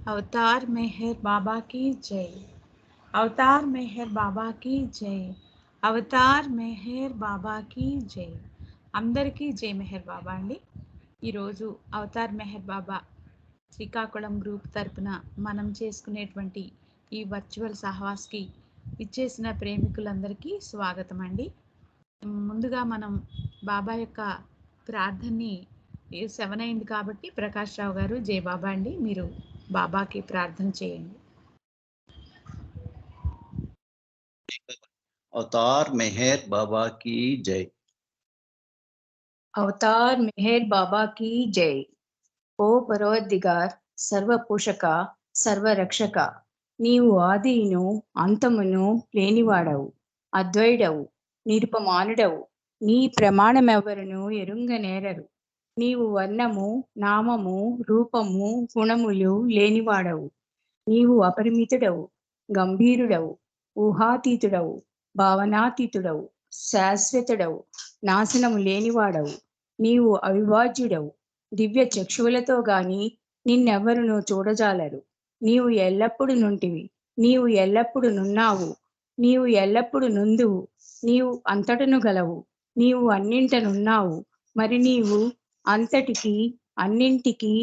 अवतार मेहर बाबा की जय। अवतार मेहर बाबा की జై. అవతార్ మెహర్ బాబాకి జై. అందరికీ జై మెహర్ బాబా అండి. ఈరోజు అవతార్ మెహర్ బాబా శ్రీకాకుళం గ్రూప్ తరపున మనం చేసుకునేటువంటి ఈ వర్చువల్ సహవాస్కి ఇచ్చేసిన ప్రేమికులందరికీ స్వాగతం అండి. ముందుగా మనం బాబా యొక్క ప్రార్థనని 7 అయింది కాబట్టి ప్రకాష్ రావు గారు జై బాబా అండి, మీరు బాబాకి ప్రార్థన చేయండి. अवतार मेहर बाबा की जय. अवतार मेहर बाबा की जय. ओ పరోద్దిగార్ సర్వపోషక సర్వరక్షక, నీవు ఆదియును అంతమును లేనివాడవు, అద్వైడవు, నిరుపమానుడవు, నీ ప్రమాణమెవ్వరును ఎరుంగనేరరు. నీవు వర్ణము నామము రూపము గుణములు లేనివాడవు. నీవు అపరిమితుడవు, గంభీరుడవు, ఊహాతీతుడవు, భావనాతీతుడవు, శాశ్వతుడవు, నాశనము లేనివాడవు. నీవు అవిభాజ్యుడవు, దివ్య చక్షువులతో గాని నిన్నెవ్వరునూ చూడజాలరు. నీవు ఎల్లప్పుడు నుంటివి, నీవు ఎల్లప్పుడు నున్నావు, నీవు ఎల్లప్పుడు నుందువు, నీవు అంతటను గలవు, నీవు అన్నింటనున్నావు, మరి నీవు అంతటికి అన్నింటికి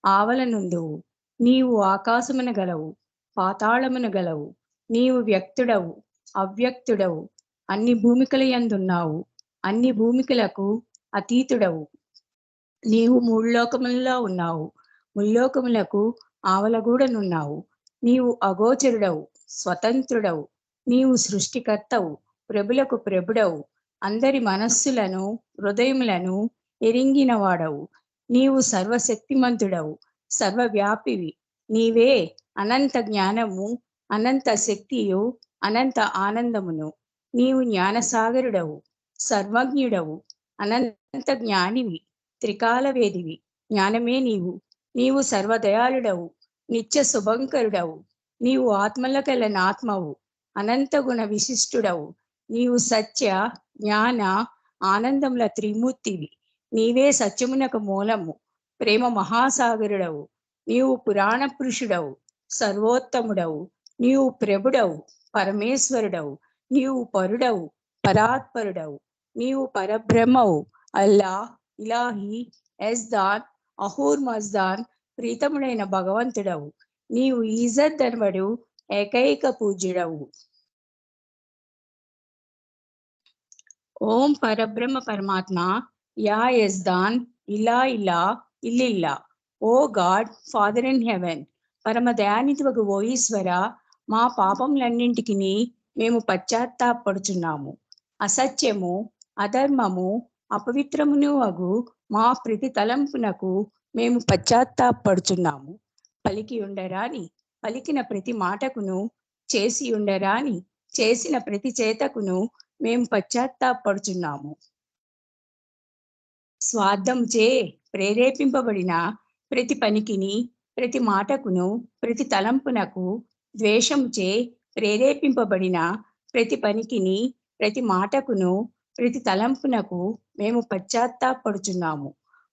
ఆవలనుందువు. నీవు ఆకాశమున గలవు, పాతాళమున గలవు, నీవు వ్యక్తుడవు, అవ్యక్తుడవు, అన్ని భూమికల యందున్నావు, అన్ని భూమికలకు అతీతుడవు. నీవు ముల్లోకములలో ఉన్నావు, ముల్లోకములకు ఆవలగూడనున్నావు. నీవు అగోచరుడవు, స్వతంత్రుడవు, నీవు సృష్టికర్తవు, ప్రభులకు ప్రభుడవు, అందరి మనస్సులను హృదయములను ఎరింగినవాడవు. నీవు సర్వశక్తిమంతుడవు, సర్వవ్యాపివి, నీవే అనంత జ్ఞానము, అనంత శక్తియు, అనంత ఆనందమును. నీవు జ్ఞానసాగరుడవు, సర్వజ్ఞుడవు, అనంత జ్ఞానివి, త్రికాలవేదివి, జ్ఞానమే నీవు. నీవు సర్వదయాళుడవు, నిత్య శుభంకరుడవు, నీవు ఆత్మలకెలనాత్మవు, అనంత గుణ విశిష్టుడవు. నీవు సత్య జ్ఞాన ఆనందముల త్రిమూర్తివి, నీవే సత్యమునకు మూలము, ప్రేమ మహాసాగరుడవు. నీవు పురాణ పురుషుడవు, సర్వోత్తముడవు, నీవు ప్రభుడవు, పరమేశ్వరుడవు, నీవు పరుడవు, పరాత్పరుడవు, నీవు పరబ్రహ్మవు, అల్లా, ఇలాహి, ఎస్దాన్, అహూర్ మజ్దాన్, ప్రీతముడైన భగవంతుడవు. నీవు ఈజత్ ధర్మడు, ఏకైక పూజ్యుడవు. ఓం పరబ్రహ్మ పరమాత్మ, యా యజ్దాన్, ఇలా ఇలా ఇల్లిల్లా, ఓ గాడ్ ఫాదర్ ఇన్ హెవెన్, పరమ దయానిధివగు ఓ ఈశ్వర, మా పాపములన్నింటికి మేము పశ్చాత్తాపడుచున్నాము. అసత్యము, అధర్మము, అపవిత్రమును అగు మా ప్రతి తలంపునకు మేము పశ్చాత్తాపడుచున్నాము. పలికి ఉండరాని, పలికిన ప్రతి మాటకును, చేసి ఉండరాని, చేసిన ప్రతి చేతకును మేము పశ్చాత్తాపడుచున్నాము. స్వార్థంచే ప్రేరేపింపబడిన ప్రతి పనికిని, ప్రతి మాటకును, ప్రతి తలంపునకు, ద్వేషంచే ప్రేరేపింపబడిన ప్రతి పనికిని, ప్రతి మాటకును, ప్రతి తలంపునకు మేము పశ్చాత్తాపడుచున్నాము.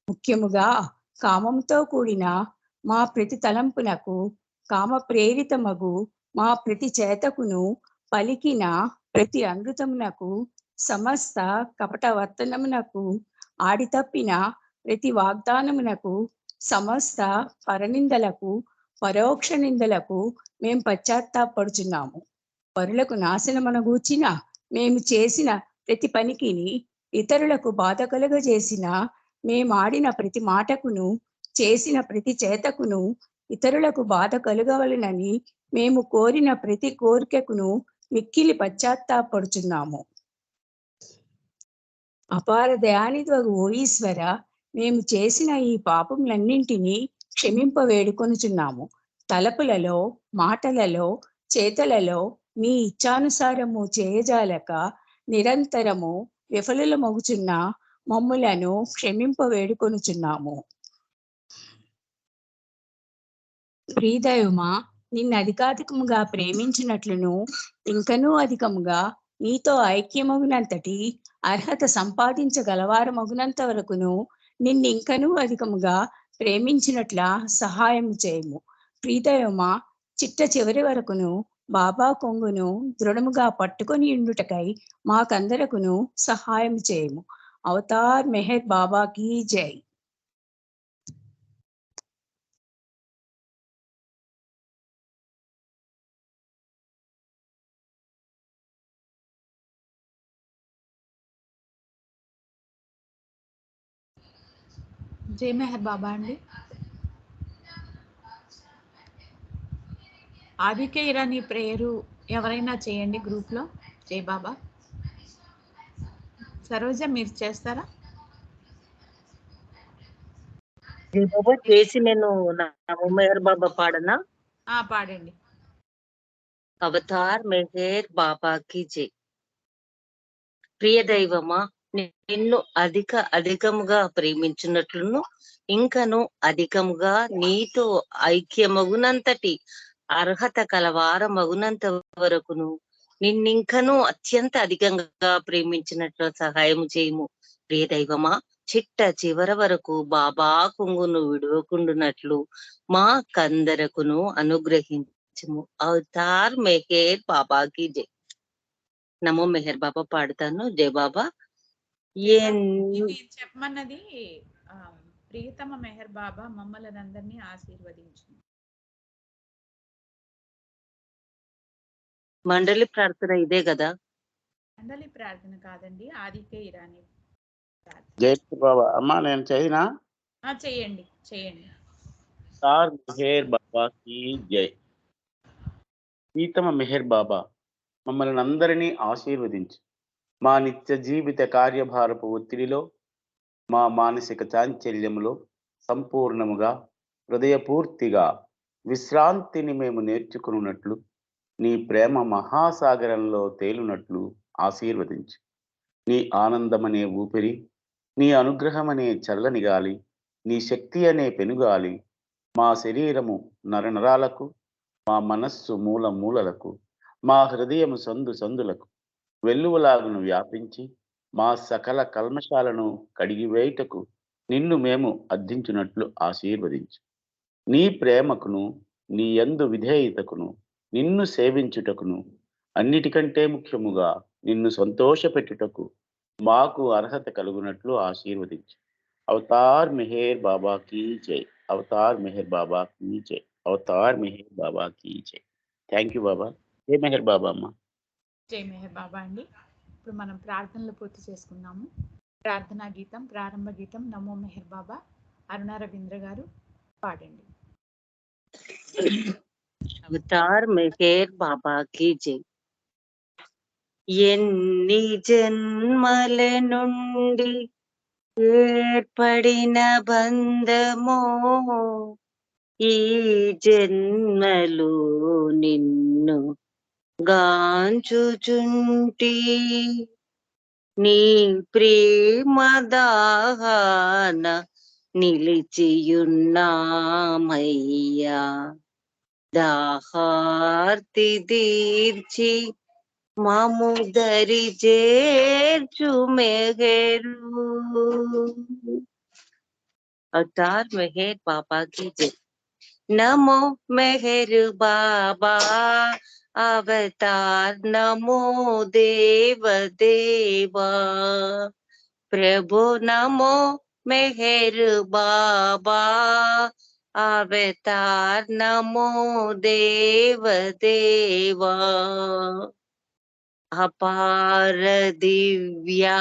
ముఖ్యముగా కామంతో కూడిన మా ప్రతి తలంపునకు, కామ ప్రేరితమగు మా ప్రతి చేతకును, పలికిన ప్రతి అమృతమునకు, సమస్త కపటవర్తనమునకు, ఆడితప్పిన ప్రతి వాగ్దానమునకు, సమస్త పరనిందలకు, పరోక్ష నిందలకు మేము పశ్చాత్తాపడుచున్నాము. పరులకు నాశనమనగూర్చిన మేము చేసిన ప్రతి పనికిని, ఇతరులకు బాధ కలుగజేసిన మేమాడిన ప్రతి మాటకును, చేసిన ప్రతి చేతకును, ఇతరులకు బాధ కలుగవలనని మేము కోరిన ప్రతి కోరికకును మిక్కిలి పశ్చాత్తాపడుచున్నాము. అపార దయానిధివగు ఓ ఈశ్వర, మేము చేసిన ఈ పాపములన్నింటినీ క్షమింప వేడుకొనుచున్నాము. తలపులలో, మాటలలో, చేతలలో మీ ఇచ్ఛానుసారము చేయజాలక నిరంతరము విఫలులమగుచున్న మమ్ములను క్షమింప వేడుకొనుచున్నాము. ప్రియదైవమా, నిన్ను అధికాధికముగా ప్రేమించినట్లును, ఇంకనూ అధికముగా నీతో ఐక్యమగునంతటి అర్హత సంపాదించగలవారమగునంత వరకును నిన్ను ఇంకనూ అధికముగా ప్రేమించినట్ల సహాయం చేయము. ప్రీతయమా, చిట్ట చివరి వరకును బాబా కొంగును దృఢముగా పట్టుకొని ఉండుటకై మాకందరకును సహాయం చేయము. అవతార్ మెహర్ బాబాకి జై. జై మెహర్ బాబా అండి. ఆదికే ఇరానీ ప్రేయరు ఎవరైనా చేయండి గ్రూప్లో. జై బాబా. సరోజ మీరు చేస్తారా? బాబా చేసి నేను మెహర్ బాబా పాడనా? పాడండి. అవతార్ మెహర్ బాబాకి జై. ప్రియ దైవమా, నిన్ను అధికముగా ప్రేమించినట్లును ఇంకను అధికముగా నీతో ఐక్యమగునంతటి అర్హత కలవారమగునంత వరకును నిన్నింకను అత్యంత అధికంగా ప్రేమించినట్లు సహాయం చేయము. ప్రియ దైవమా, చిట్ట చివర వరకు బాబా కొంగును విడవకుండునట్లు మా కందరకును అనుగ్రహించము. అవతార్ మెహర్ బాబాకి జై. నమో మెహర్ బాబా పాడుతాను. జై బాబా. ఇవి చెప్పమన్నది ప్రియతమ మెహర్ బాబా మమ్మల్ని అందరినీ ఆశీర్వదించు. మండలి ప్రార్థన ఇదే కదా? మండలి ప్రార్థన కాదండి, ఆదికే ఇరానీ ప్రార్థన. జై బాబా. అమ్మా నేను చేయనా? చేయండి చేయండి. సార్ మెహర్ బాబాకి జై. ప్రీతమ మెహర్ బాబా మమ్మల్ని అందరినీ ఆశీర్వదించు. మా నిత్య జీవిత కార్యభారపు ఒత్తిడిలో, మా మానసిక చాంచల్యములో సంపూర్ణముగా హృదయపూర్తిగా విశ్రాంతిని మేము నేర్చుకున్నట్లు, నీ ప్రేమ మహాసాగరంలో తేలునట్లు ఆశీర్వదించు. నీ ఆనందమనే ఊపిరి, నీ అనుగ్రహమనే చల్లని గాలి, నీ శక్తి అనే పెనుగాలి మా శరీరము నరనరాలకు, మా మనస్సు మూల మూలలకు, మా హృదయము సందు సందులకు వెల్లువలాగును వ్యాపించి మా సకల కల్మశాలను కడిగివేయుటకు నిన్ను మేము అర్థించున్నట్లు ఆశీర్వదించు. నీ ప్రేమకును, నీ యందు విధేయతకును, నిన్ను సేవించుటకును, అన్నిటికంటే ముఖ్యముగా నిన్ను సంతోషపెట్టుటకు మాకు అర్హత కలుగునట్లు ఆశీర్వదించు. అవతార్ మెహర్ బాబాకి జై. అవతార్ మెహర్ బాబాకి జై. అవతార్ మెహర్ బాబాకి జై. థ్యాంక్ యూ బాబా. జై మెహర్ బాబా అమ్మ. జై మెహర్ బాబా అండి. ఇప్పుడు మనం ప్రార్థనలు పూర్తి చేసుకున్నాము. ప్రార్థనా గీతం, ప్రారంభ గీతం నమో మెహర్ బాబా. అరుణ రవీంద్ర గారు పాడండి. అవతార్ మెహర్ బాబాకి జై. ఎన్ని జన్మల నుండి ఏర్పడిన బంధమో ఈ జన్మలో నిన్ను గాంచుచుంటి, నీ ప్రేమ దాహాన నిలిచియున్నామయ్యా. దాహార్తి తీర్చి మాము దరి చేర్చు మెహరు. అవతార్ మెహర్ బాబాకి జై. నమో మెహర్ బాబా అవతార్, నమో దేవ దేవా ప్రభు. నమో మెహర్ బాబా అవతార్, నమో దేవ దేవా. అపార దివ్యా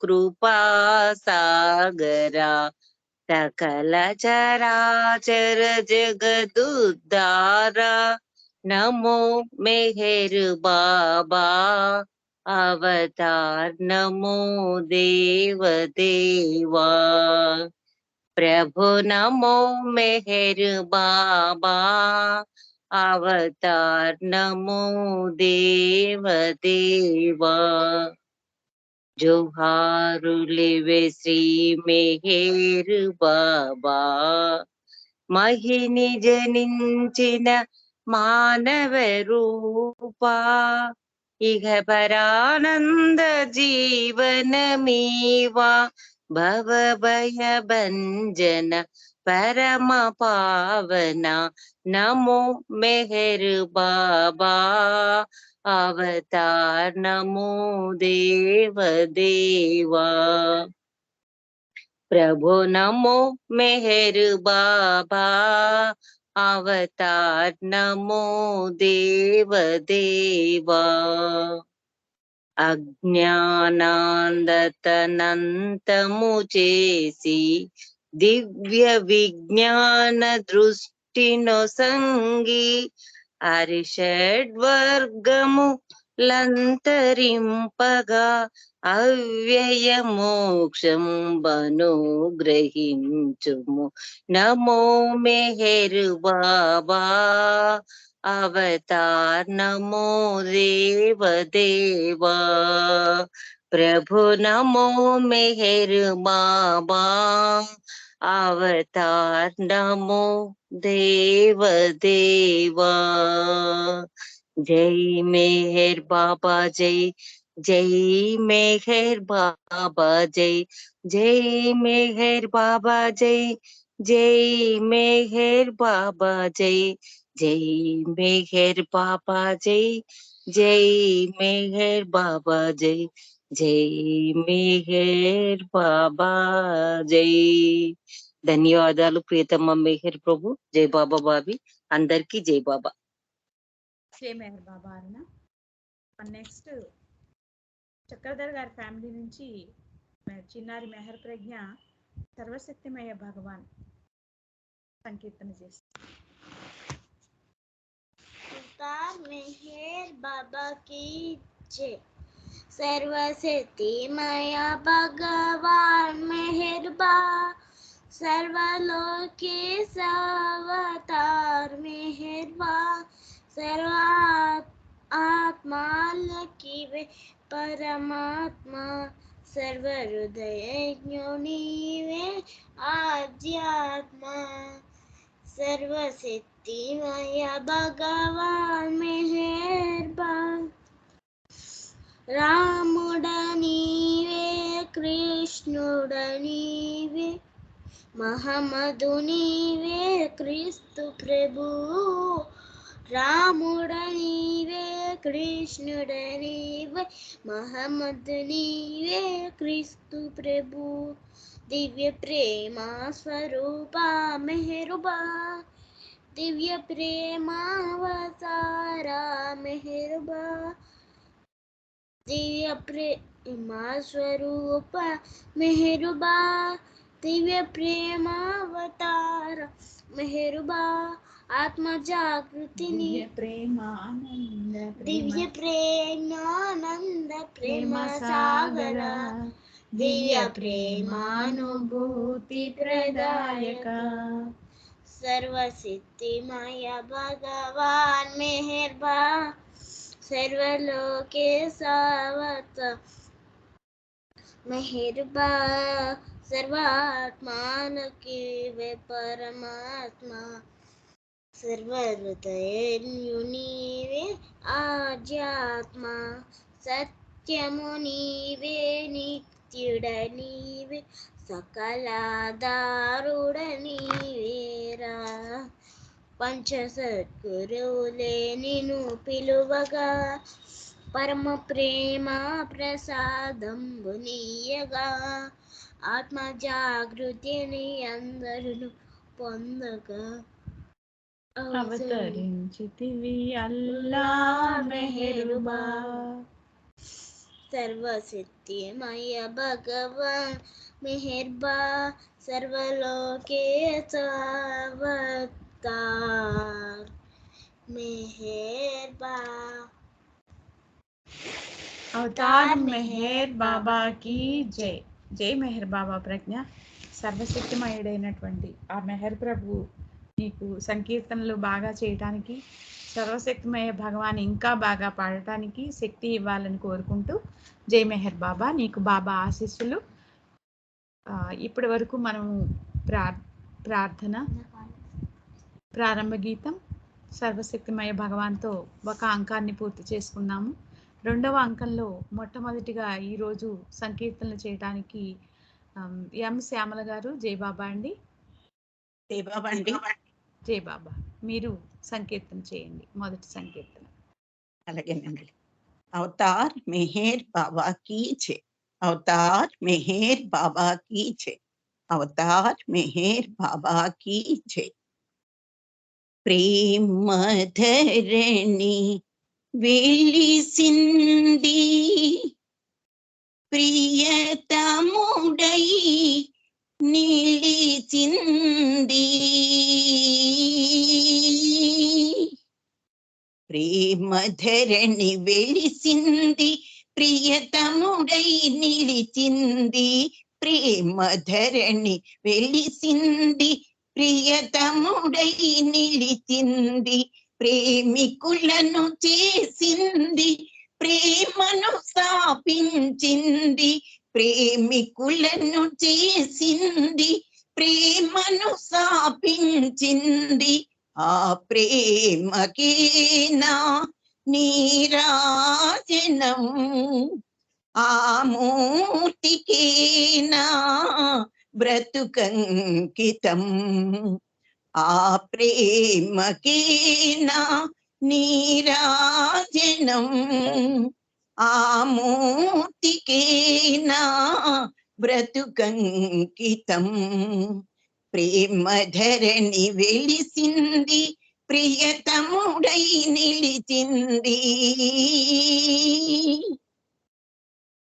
కృపా సాగరా, సకల చరాచర జగదుద్ధారా. నమో మెహర్ బాబా అవతార్, నమో దేవ దేవా ప్రభు. నమో మెహర్ బాబా అవతార్, నమో దేవ దేవా. జోహారులివే శ్రీ మెహర్ బాబా, మహిని జనించిన మానవ రూపా. ఇహ పరానంద జీవనమీవా, భవ భయ భంజన परम पावना नमो मेहर बाबा अवतार नमो देव देवा प्रभु नमो मेहर बाबा अवतार नमो देव देवा అజ్ఞానాందతనంతము చేసి దివ్య విజ్ఞాన దృష్టినొసంగి అరిషడ్వర్గము లంతరింపగా అవ్యయ మోక్షం బనుగ్రహించుము నమో మెహరు బాబా अवतार नमो देव देवा प्रभु नमो मेहर बाबा अवतार नमो देव देवा जय मेहर बाबा जय जय मेहर बाबा जय जय मेहर बाबा जय जय मेहर बाबा जय जय मेहर बाबा जय जय मेहर बाबा जय जय मेहर बाबा जय ధన్యవాదాలు ప్రియతమ్మ మెహర్ ప్రభు జై బాబా బాబీ అందరికీ జై బాబా జై మెహర్ బాబా అన్న. నెక్స్ట్ చక్రధర్ గారి ఫ్యామిలీ నుంచి చిన్నారి మెహర్ ప్రజ్ఞ సర్వశక్తిమయ భగవాన్ సంకీర్తన చేస్తారు. अवतार मेहर बाबा की जय। सर्वशक्तिमय भगवान मेहरबा सर्वलोकेश अवतार मेहरबा सर्व आत्मा की वे परमात्मा सर्व हृदय वे आध्यात्मा सर्वशक्तिमय भगवान मेहरबान रामुडनीवे कृष्णुडनीवे महमदुनीवे क्रिस्तु प्रभु रामुडनीवे कृष्णुडनीवे महमदुनीवे क्रिस्तु प्रभु दिव्य प्रेमा स्वरूपा मेहरुबा दिव्य प्रेमावतारा मेहरुबा दिव्य प्रेमा स्वरूपा मेहरुबा दिव्य प्रेमावतारा मेहरुबा आत्म जागृति दिव्य प्रेमानंद प्रेम सागर दिव्य प्रेमानुभूति प्रदायक सर्वसिद्धिमय भगवान मेहरबा सर्वलोके सावत मेहरबा सर्वात्मान के वे परमात्मा सर्वहृदयुनीवे आध्यात्मा सत्यमुनीवे नित्युडनीवे सकलाधारुडनीवेरा पंच सद्गुरुले निनु पिलुवगा परम प्रेम प्रसादंबुनीयगा आत्म जागृतिनि अंदरुनु పొందగా అవతరించితివి అల్లా మెహరుబా सर्वसिद्धिमय भगवान मेहरबा सर्वलोके अवतार मेहरबा అవతార్ మెహర్ బాబా కీ జై. జై మెహర్ బాబా ప్రజ్ఞ. సర్వశక్తిమయుడైనటువంటి ఆ మెహర్ ప్రభు నీకు సంకీర్తనలు బాగా చేయటానికి, సర్వశక్తిమయ భగవాన్ ఇంకా బాగా పాడటానికి శక్తి ఇవ్వాలని కోరుకుంటూ జై మెహర్ బాబా. నీకు బాబా ఆశీస్సులు. ఇప్పటి వరకు మనము ప్రార్థన ప్రారంభ గీతం సర్వశక్తిమయ భగవాన్తో ఒక అంకాన్ని పూర్తి చేసుకున్నాము. రెండవ అంకంలో మొట్టమొదటిగా ఈరోజు సంకీర్తనలు చేయడానికి ఎం శ్యామల గారు జై బాబా అండి. జై బాబా అండి. జై బాబా. మీరు సంకీర్తన చేయండి, మొదటి సంకీర్తన. అలాగేనండి. అవతార్ మెహర్ బాబా కీ జై. అవతార్ మెహర్ బాబా కీ జై. అవతార్ మెహర్ బాబా కీ జై. ప్రేమ ధరణి వెలిసింది, ప్రియతముడై నిలిచింది. ప్రేమ ధరణి వెలిసింది, ప్రియతముడై నిలిచింది. ప్రేమ ధరణి వెలిసింది, ప్రియతముడై నిలిచింది. ప్రేమికులను చేసింది, ప్రేమను స్థాపించింది. ప్రేమికులను చేసింది, ప్రేమను స్థాపించింది. ఆ ప్రేమకేనా నీరాజనం, ఆ మూర్తికేనా బ్రతుకంకితం. ఆ ప్రేమకేనా నీరాజనం, ఆ మూర్తికేనా బ్రతుకంకితం. ప్రేమ ధరణి వెలిసింది, ప్రియతముడై నిలిచింది.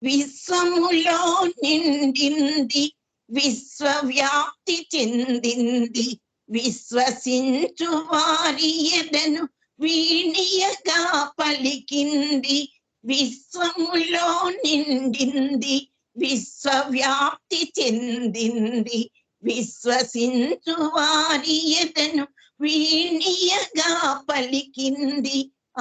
విశ్వములో నిండింది, విశ్వవ్యాప్తి చెందింది. విశ్వసించు వారి ఎదను వీణియగా పలికింది. విశ్వములో నిండింది, విశ్వవ్యాప్తి చెందింది. విశ్వసించు వారి ఎదను వీణియగా పలికింది.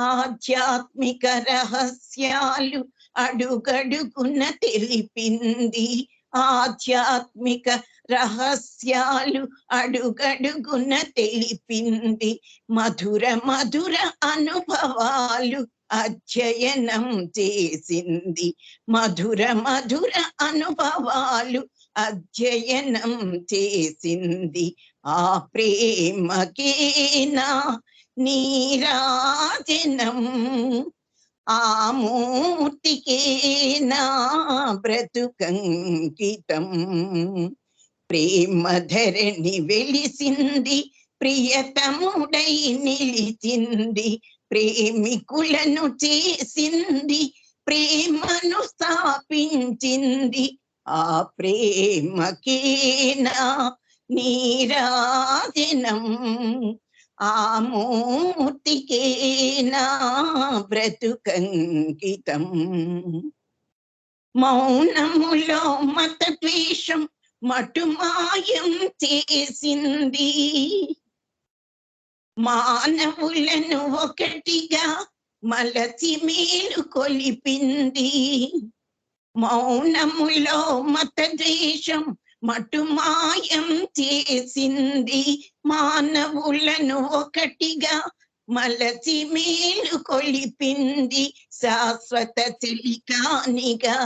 ఆధ్యాత్మిక రహస్యాలు అడుగడుగున తెలిపింది. ఆధ్యాత్మిక రహస్యాలు అడుగడుగున తెలిపింది. మధుర మధుర అనుభవాలు అధ్యయనం చేసింది. మధుర మధుర అనుభవాలు అధ్యయనం చేసింది. ఆ ప్రేమకేనా నీరాజనం, ఆ మూర్తికేనా బ్రతుకంకితం. ప్రేమ ధరణి వెలిసింది, ప్రియతముడై నిలిచింది. ప్రేమికులను చేసింది, ప్రేమను స్థాపించింది. ఆ ప్రేమకేనా నీరాజనం, ఆ మూర్తికేనా బ్రతుకంకితం. మౌనములో మత ద్వేషం మటుమాయం చేసింది. మానవులను ఒకటిగా మలచి మేలు కొలిపింది. మౌనములో మత ద్వేషం మటుమాయం చేసింది. మానవులను ఒకటిగా మలచి మేలు కొలిపింది. శాశ్వత చెలికానిగా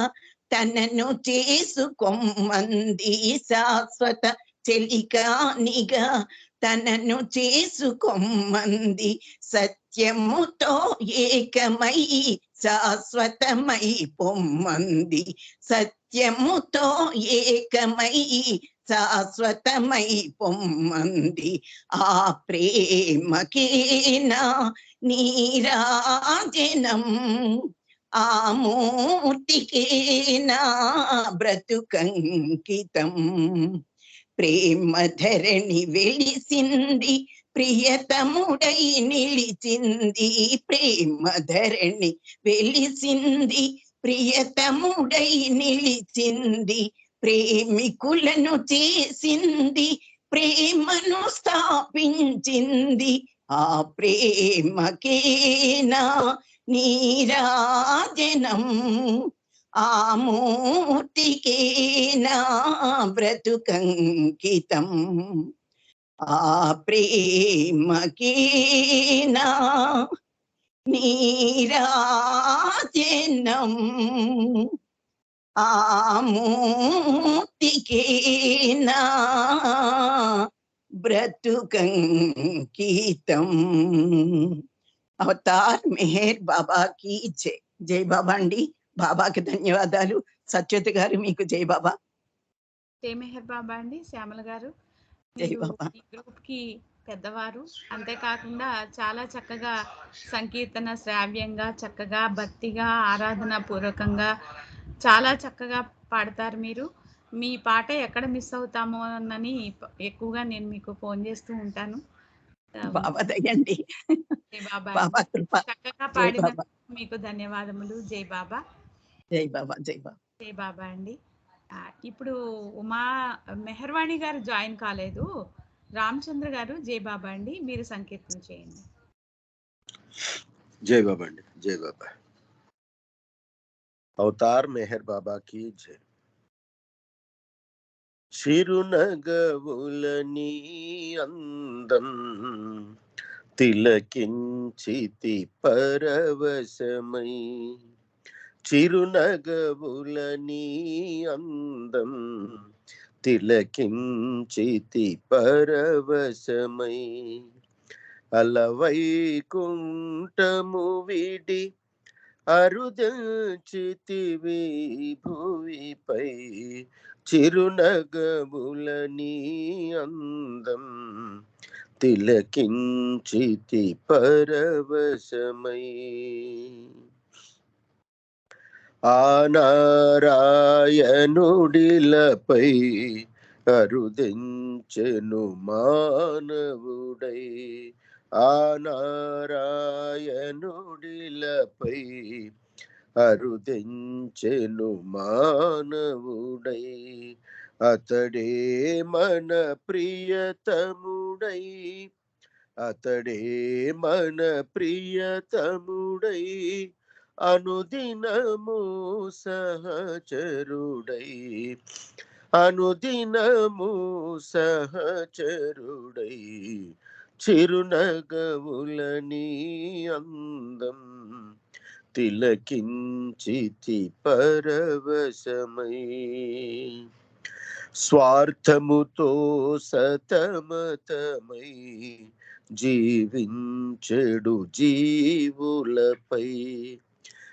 తనను చేసుకొమ్మంది. శాశ్వత చెలికానిగా తనను చేసుకొమ్మంది. సత్యముతో ఏకమై శాశ్వతమై పొమ్మంది. సత్యముతో ఏకమై శాశ్వతమై పొమ్మంది. ఆ ప్రేమకేనా నీరాజనం, ఆ మూర్తికేనా బ్రతుకంకితం. ప్రేమ ధరణి వెలిసింది, ప్రియతముడై నిలిచింది. ప్రేమ ధరణి వెలిసింది, ప్రియతముడై నిలిచింది. ప్రేమికులను చేసింది, ప్రేమను స్థాపించింది. ఆ ప్రేమకేనా నీరాజనం, ఆ మూర్తికేనా బ్రతుకంకితం. ఆ ప్రేమకేనా నీరాజనం, ఆ మూర్తికేనా బ్రతుకంకితం. అవతార్ మెహర్ బాబాకి జై. జై బాబా అండి. బాబాకి ధన్యవాదాలు. సత్యవతి గారు మీకు జై బాబా. జై మెహర్ బాబా అండి. శ్యామల గారు జై మీరు బాబా. ఈ గ్రూప్ కి పెద్దవారు, అంతేకాకుండా చాలా చక్కగా సంకీర్తన శ్రావ్యంగా, చక్కగా భక్తిగా, ఆరాధన పూర్వకంగా చాలా చక్కగా పాడతారు మీరు. మీ పాట ఎక్కడ మిస్ అవుతామో అని ఎక్కువగా నేను మీకు ఫోన్ చేస్తూ ఉంటాను. బాబా దయండి. జై బాబా బాబా అండి. కృప. చక్కగా జై బాబా. పాడినందుకు మీకు ధన్యవాదములు. జై బాబా. జై బాబా. జై బాబా. జై బాబా అండి. ఇప్పుడు ఉమా మెహర్వాణి గారు జాయిన్ కాలేదు. రామచంద్ర గారు జై బాబా అండి, మీరు సంకీర్తన చేయండి. జై బాబా అండి. జై బాబా. అవతార్ మెహర్ బాబా కి జై. చిరునగవులని అందం తిలకించితి పరవశమై. చిరునగవులని అందం తిలకించితి పరవశమై. అలవైకుంఠము విడి అరుదల్చితివి భువిపై. చిరునగములని అందం తిలకించితి పరవశమై. ఆ నారాయణుడిలపై అరుదించెను మానవుడై. ఆ నారాయణుడిలపై అరుదించెను మానవుడై. అతడే మన ప్రియతముడై. అతడే మన ప్రియతముడై. అనుదినము సహచరుడై. అనుదినము సహచరుడై. చిరునగవులని అందం తిలకించితి పరవశమై. స్వార్థముతో సతమతమై జీవించెడు జీవులపై.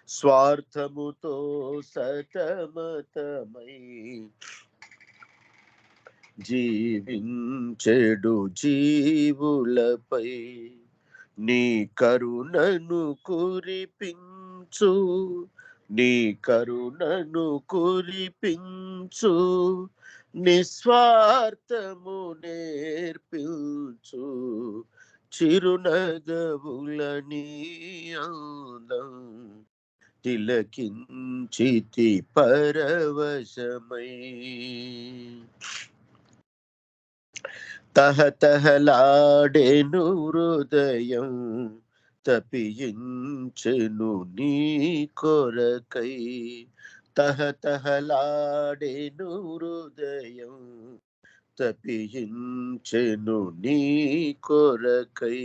స్వార్థముతో సతమతమై జీవించెడు జీవులపై. నీ కరుణను కురిపించు. నీ కరుణను కురిపించు. నిస్వార్థము నేర్పించు. చిరునగవులని అందం తిలకించితి పరవశమై. తహతహలాడెను హృదయం తపించెను నీ కొరకై. తహతహలాడెను హృదయం తపించెను నీ కొరకై.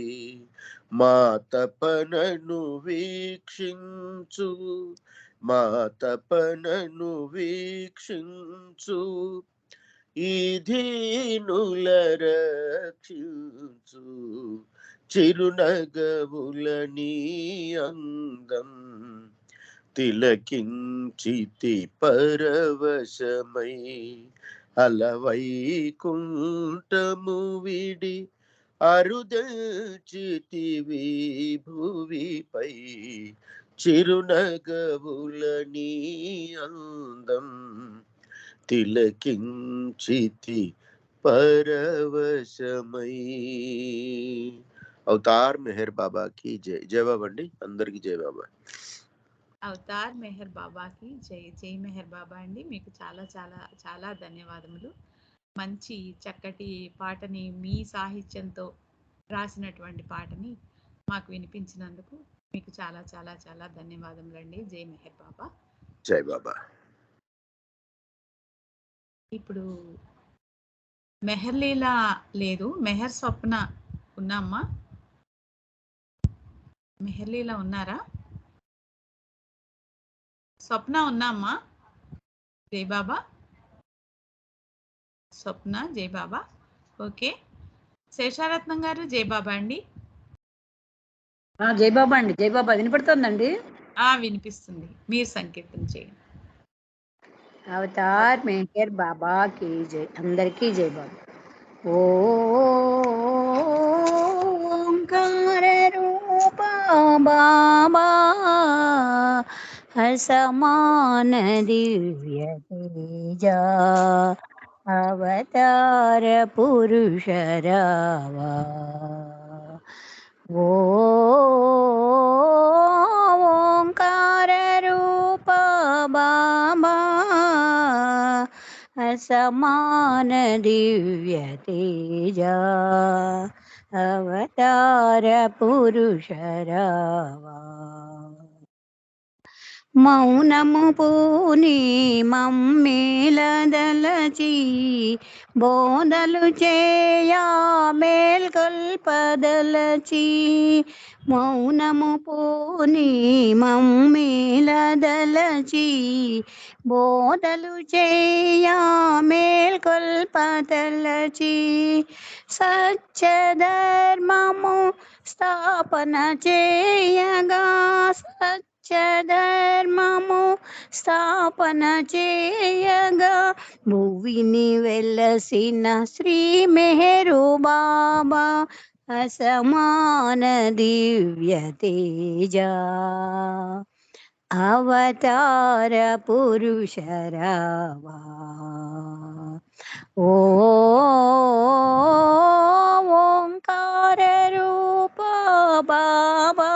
మా తపనను వీక్షించు. మా తపనను వీక్షించు. ఈ దీనుల రక్షించు. చిరునగవులని అందం తిలకించితి పరవశమై. అలవైకుంఠము విడి అరుదల్చితివి భువిపై. చిరునగవులని అందం తిలకించితి పరవశమై. అవతార్ మెహర్ బాబా కి జై. జై బాబా అండి. అందరికి జై బాబా. అవతార్ మెహర్ బాబాకి జై. జై మెహర్ బాబా అండి, మీకు చాలా చాలా చాలా ధన్యవాదములు. మంచి చక్కటి పాటని మీ సాహిత్యంతో రాసినటువంటి పాటని మాకు వినిపించినందుకు మీకు చాలా చాలా చాలా ధన్యవాదములండి. జై మెహర్ బాబా. జై బాబా. ఇప్పుడు మెహర్లీలా లేదు, మెహర్ స్వప్న ఉన్నామ్మా. మెహర్లీలా ఉన్నారా? స్వప్న ఉన్నామ్మా. జై బాబా. స్వప్న జై బాబా. ఓకే, శేషారత్నం గారు జయబాబా అండి. జయబాబా అండి. జయబాబా వినపడుతోందండి? వినిపిస్తుంది. మీరు సంకీర్తన చేయండి. అవతార్ మెహర్ బాబా की जय. అందరికీ జై బాబా. ఓంకార రూప బాబా అసమాన దివ్య తేజ అవతార పురుష రావా. ఓంకార రూప బాబా అసమాన దివ్య తేజ అవతార పురుష రావా. మౌనము పూని మమ్మేలదలచి బోధలు చేయా మేల్కొల్పదలచి. మౌనము పూని మమ్మేలదలచి బోధలు చేయా మేల్కొల్పదలచి. సత్యధర్మము స్థాపన చేయగా సత్యధర్మము స్థాపన చేయగా భువిని వెలసిన శ్రీ మెహరు బాబా అసమాన దివ్య తేజ అవతార పురుష రావా. ఓంకార రూప బాబా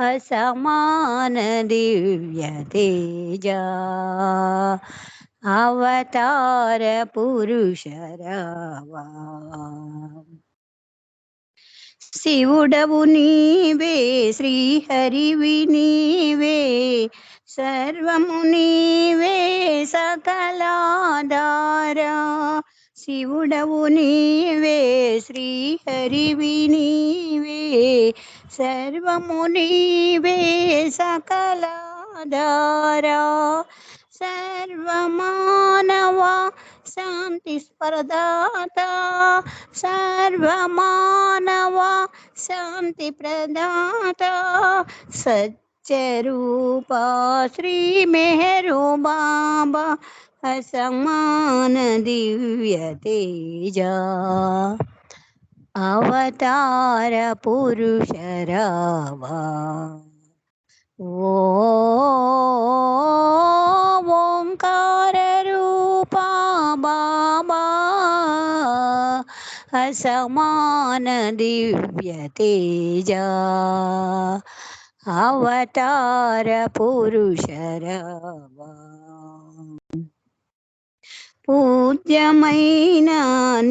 అసమాన దివ్య తేజ అవతార పురుష రావా. శివుడవు నీవే శ్రీహరివి నీవే సర్వము నీవే సకలాధారా. శివుడవు నీవే శ్రీహరివి నీవే సర్వము నీవే సకలాధారా. సర్వమానవ శాంతి స్పర్దాత సర్వమానవ శాంతి ప్రదాత సత్యరూప శ్రీ మెహరు బాబా అసమాన దివ్య తేజ అవతార పురుష రావా. ఓంకార రూప బాబా అసమాన దివ్య తేజ అవతార పురుష రావా. పూజ్యమైన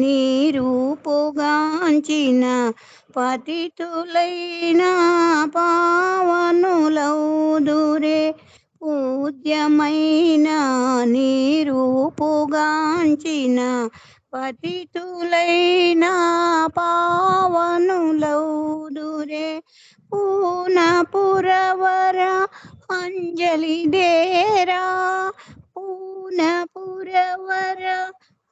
నీ రూపుగాంచిన పతితులైన పావనులౌదురే. పూజ్యమైన నీ రూపుగాంచిన పతితులైన పావనులౌదురే. పూన పురవర అంజలి దేరా పూన పురవర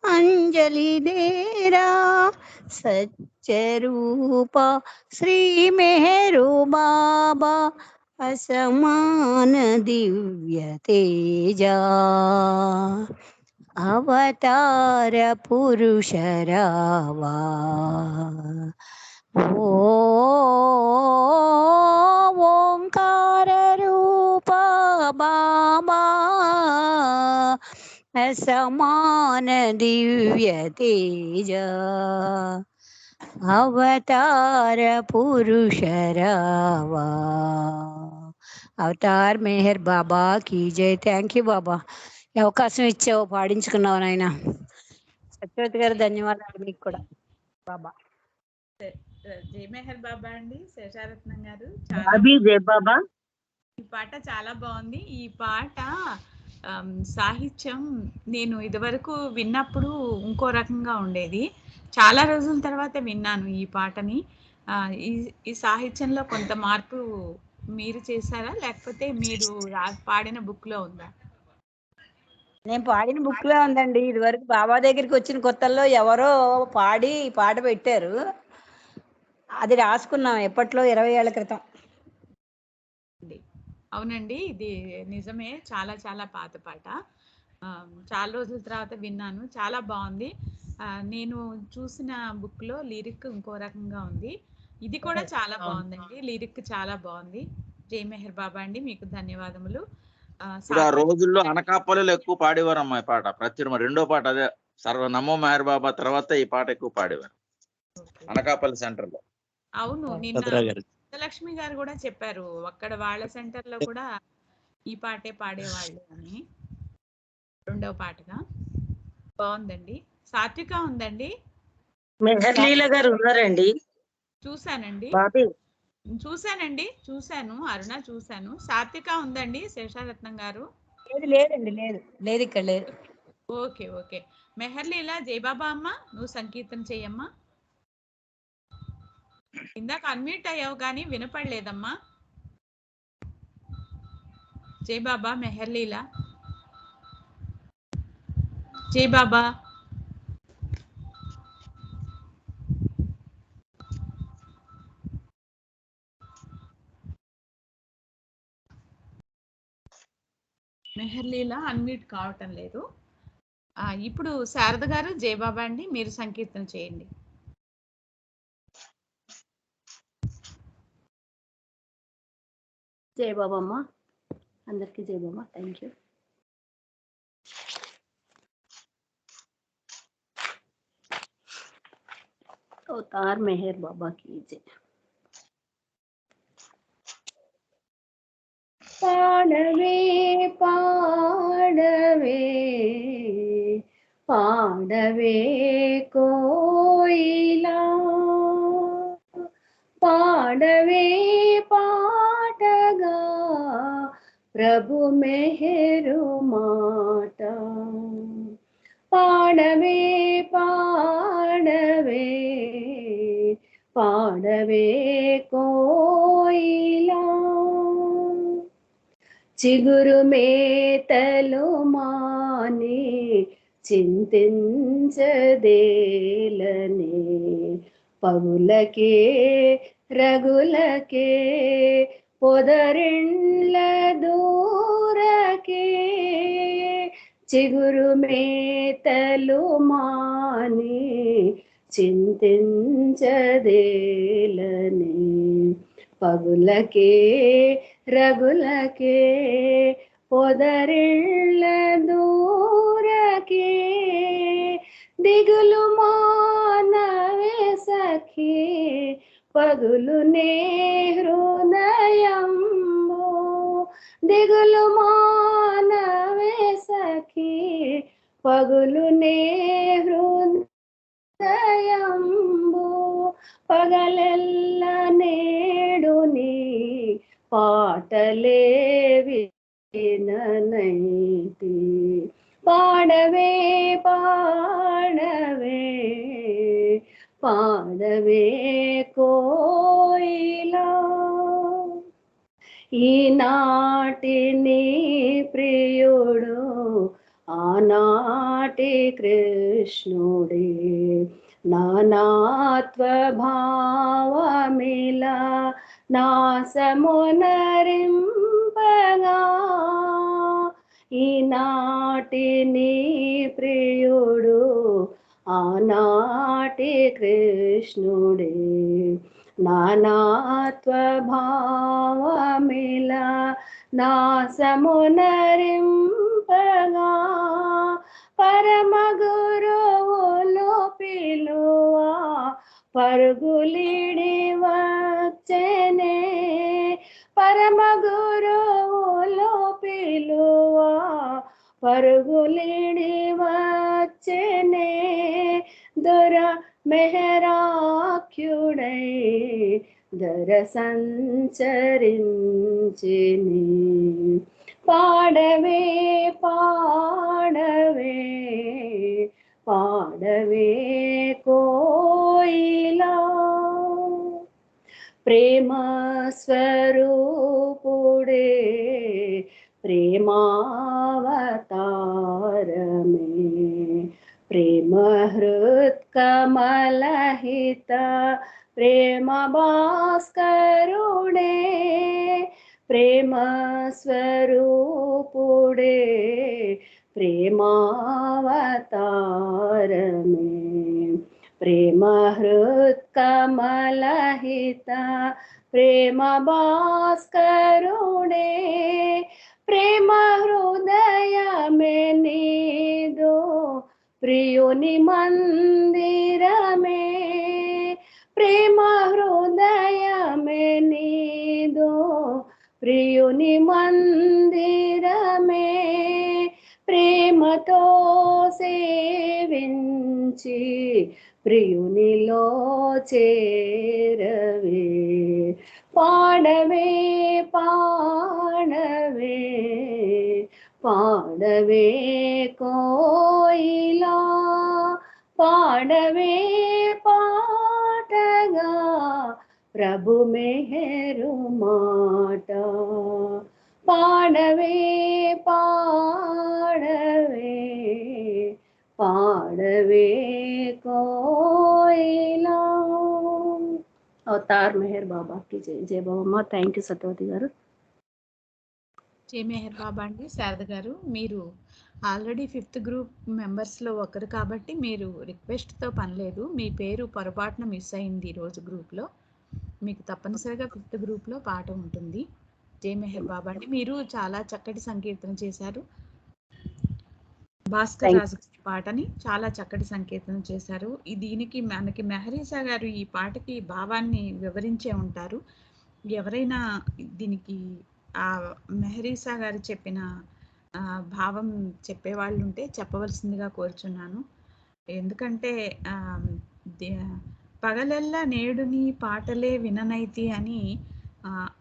అంజలి దేరా. సత్యరూప శ్రీ మెహరు బాబా అసమాన దివ్య తేజ అవతార పురుష రావా. ఓంకార రూప బాబా అసమాన దివ్య తేజ అవతార పురుష రావా. అవతార్ మెహర్ బాబా కీ జై. థ్యాంక్ యూ బాబా, ఈ అవకాశం ఇచ్చావు, పాడించుకున్నావు నాయన. సత్యవతి గారు ధన్యవాదాలు మీకు కూడా బాబా. జై మెహర్ బాబా అండి. శేషారత్నం గారు బాబా ఈ పాట చాలా బాగుంది. ఈ పాట సాహిత్యం నేను ఇదివరకు విన్నప్పుడు ఇంకో రకంగా ఉండేది. చాలా రోజుల తర్వాత విన్నాను ఈ పాటని. ఈ సాహిత్యంలో కొంత మార్పు మీరు చేశారా, లేకపోతే మీరు పాడిన బుక్ లో ఉందా? నేను పాడిన బుక్ లో ఉందండి. ఇది వరకు బాబా దగ్గరికి వచ్చిన కొత్తల్లో ఎవరో పాడి పాట పెట్టారు, అది రాసుకున్నాం ఎప్పట్లో 20 ఏళ్ల క్రితం. అవునండి, ఇది నిజమే. చాలా చాలా పాత పాట. చాలా రోజుల తర్వాత విన్నాను, చాలా బాగుంది. నేను చూసిన బుక్ లో లిరిక్ ఇంకో రకంగా ఉంది, ఇది కూడా చాలా బాగుందండి. లిరిక్ చాలా బాగుంది. జై మెహర్ బాబా అండి, మీకు ధన్యవాదములు. ఇప్పుడు ఆ రోజుల్లో అనకాపల్లిలో ఎక్కువ పాడేవారమ్మా ఈ పాట. ప్రతి రెండో పాట అదే, సర్వ నమో మెహర్ బాబా తర్వాత ఈ పాట ఎక్కువ పాడేవారు అనకాపల్లి సెంటర్ లో. అవును, నిన్న లక్ష్మి గారు కూడా చెప్పారు, అక్కడ వాళ్ళ సెంటర్ లో కూడా ఈ పాటే పాడేవాళ్ళు అని. రెండవ పాటగా బాగుందండి. సాత్విక ఉందండి. మెహర్లీల గారు ఉన్నారండి. చూశానండి, బాబీ చూశాను. అరుణ చూశాను. సాత్విక ఉందండి. శేషారత్నం గారు లేదండి, లేదు ఇక్కడ లేదు. Okay okay. మెహర్లీలా జయబాబా అమ్మ, నువ్వు సంకీర్తన చెయ్యమ్మా. ఇందాక అన్మ్యూట్ అయ్యావు కానీ వినపడలేదమ్మా. జయబాబా, మెహర్లీలా, జయబాబా. మెహర్లీలా అన్మ్యూట్ కావటం లేదు. ఇప్పుడు శారద గారు, జయబాబా అండి, మీరు సంకీర్తన చేయండి. జై బాబా అమ్మ, అందరికీ జై బాబా. Thank you. అవతార్ మెహర్ బాబా की जय. పాడవే పాడవే పాడవే కోయిలా, పాడవే పాటగా ప్రభు మెహరు మాట. పాడవే పాడవే పాడవే కోయిలా, చిగురు మేతలు మాని చింతించదేలనే, పగులకే రగులకే పొదరిండ్ల దూరకే. చిగురు మేతలు మాని చింతించదేలనే, పగులకే రగులకే పొదరిళ్ళ దూరకే. దిగులు మానవే సఖీ పగులు నే హృదయంబో, దిగులు మానవే సఖీ పగులు నే హృదయంబో. పగలెల్ల నేడు నీ పాటలే విననైతి, పాడవే పాడవే పాడవే కోయిలా. ఈనాటి నీ ప్రియుడు ఆనాటి కృష్ణుడే, నానాత్వ భావమిలా నాసమునరింపగా. ఈనాటి నీ ప్రియుడు ఆనాటి కృష్ణుడే, నానాత్వ భావమిలా నాసమునరింపగా. పరమ గురువులు పిలువా పరుగులిడి వచ్చెనే, పరమ గురువులు పిలువా పరుగులిడి వచ్చెనే. దొర మెహరాఖ్యుడై దర సంచరించిని, పాడవే పాడవే పాడవే కోయిలా. ప్రేమ స్వరూపుడే प्रेमावतारमे प्रेमहृत्कमलहित प्रेमभास्करुणे प्रेमस्वरूपुडे प्रेमावतारमे प्रेमहृत्कमलहित प्रेमभास्करुणे प्रेम हृदयमे नीदो प्रियुनि मंदिरमे प्रेम हृदयमे नीदो प्रियुनि मंदिरमे प्रेमतो सेविंచి ప్రియునిలో చేరవే పాడవే పాడవే పాడవే కోయిలా పాడవే పాటగా ప్రభు మెహరు మాట పాడవే పాడవే పాడవే కోయిలా అవతార్ మెహర్ బాబాకి జై. జై బాబమ్మ. థ్యాంక్ యూ సత్యవతి గారు. జై మెహర్ బాబా అండి. శారద గారు, మీరు ఆల్రెడీ 5th గ్రూప్ మెంబర్స్లో ఒకరు కాబట్టి మీరు రిక్వెస్ట్తో పని లేదు. మీ పేరు పొరపాటున మిస్ అయింది ఈరోజు గ్రూప్లో. మీకు తప్పనిసరిగా 5th గ్రూప్లో పాట ఉంటుంది. జై మెహర్ బాబా అండి. మీరు చాలా చక్కటి సంకీర్తన చేశారు. భాస్కర్ రాజు పాటని చాలా చక్కటి సంకీర్తన చేశారు. దీనికి మనకి మెహరీసా గారు ఈ పాటకి భావాన్ని వివరించే ఉంటారు. ఎవరైనా దీనికి ఆ మెహరీసా గారు చెప్పిన భావం చెప్పేవాళ్ళు ఉంటే చెప్పవలసిందిగా కోరుచున్నాను. ఎందుకంటే పగలెల్లా నేడుని పాటలే విననైతి అని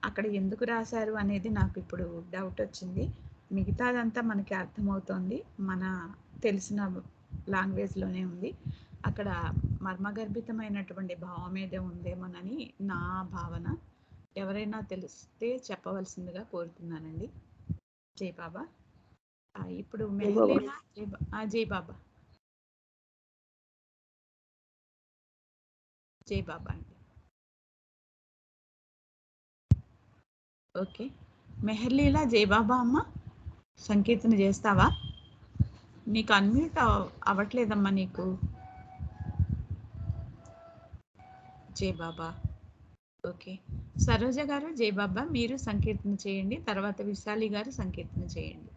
అక్కడ ఎందుకు రాశారు అనేది నాకు ఇప్పుడు డౌట్ వచ్చింది. మిగతాదంతా మనకి అర్థమవుతోంది, మన తెలిసిన లాంగ్వేజ్లోనే ఉంది. అక్కడ మర్మగర్భితమైనటువంటి భావం ఏదో ఉందేమోనని నా భావన. ఎవరైనా తెలిస్తే చెప్పవలసిందిగా కోరుతున్నానండి. జై బాబా. ఇప్పుడు మెహలీనా జై బాబా. జై బాబా అండి. ఓకే, మెహర్లీలా జై బాబా అమ్మ, సంకీర్తన చేస్తావా? నీకు అన్మ్యూట్ అవ్వట్లేదమ్మా నీకు. జై బాబా. ఓకే, సరోజ గారు జై బాబా, మీరు సంకీర్తన చేయండి. తర్వాత విశాలి గారు సంకీర్తన చేయండి.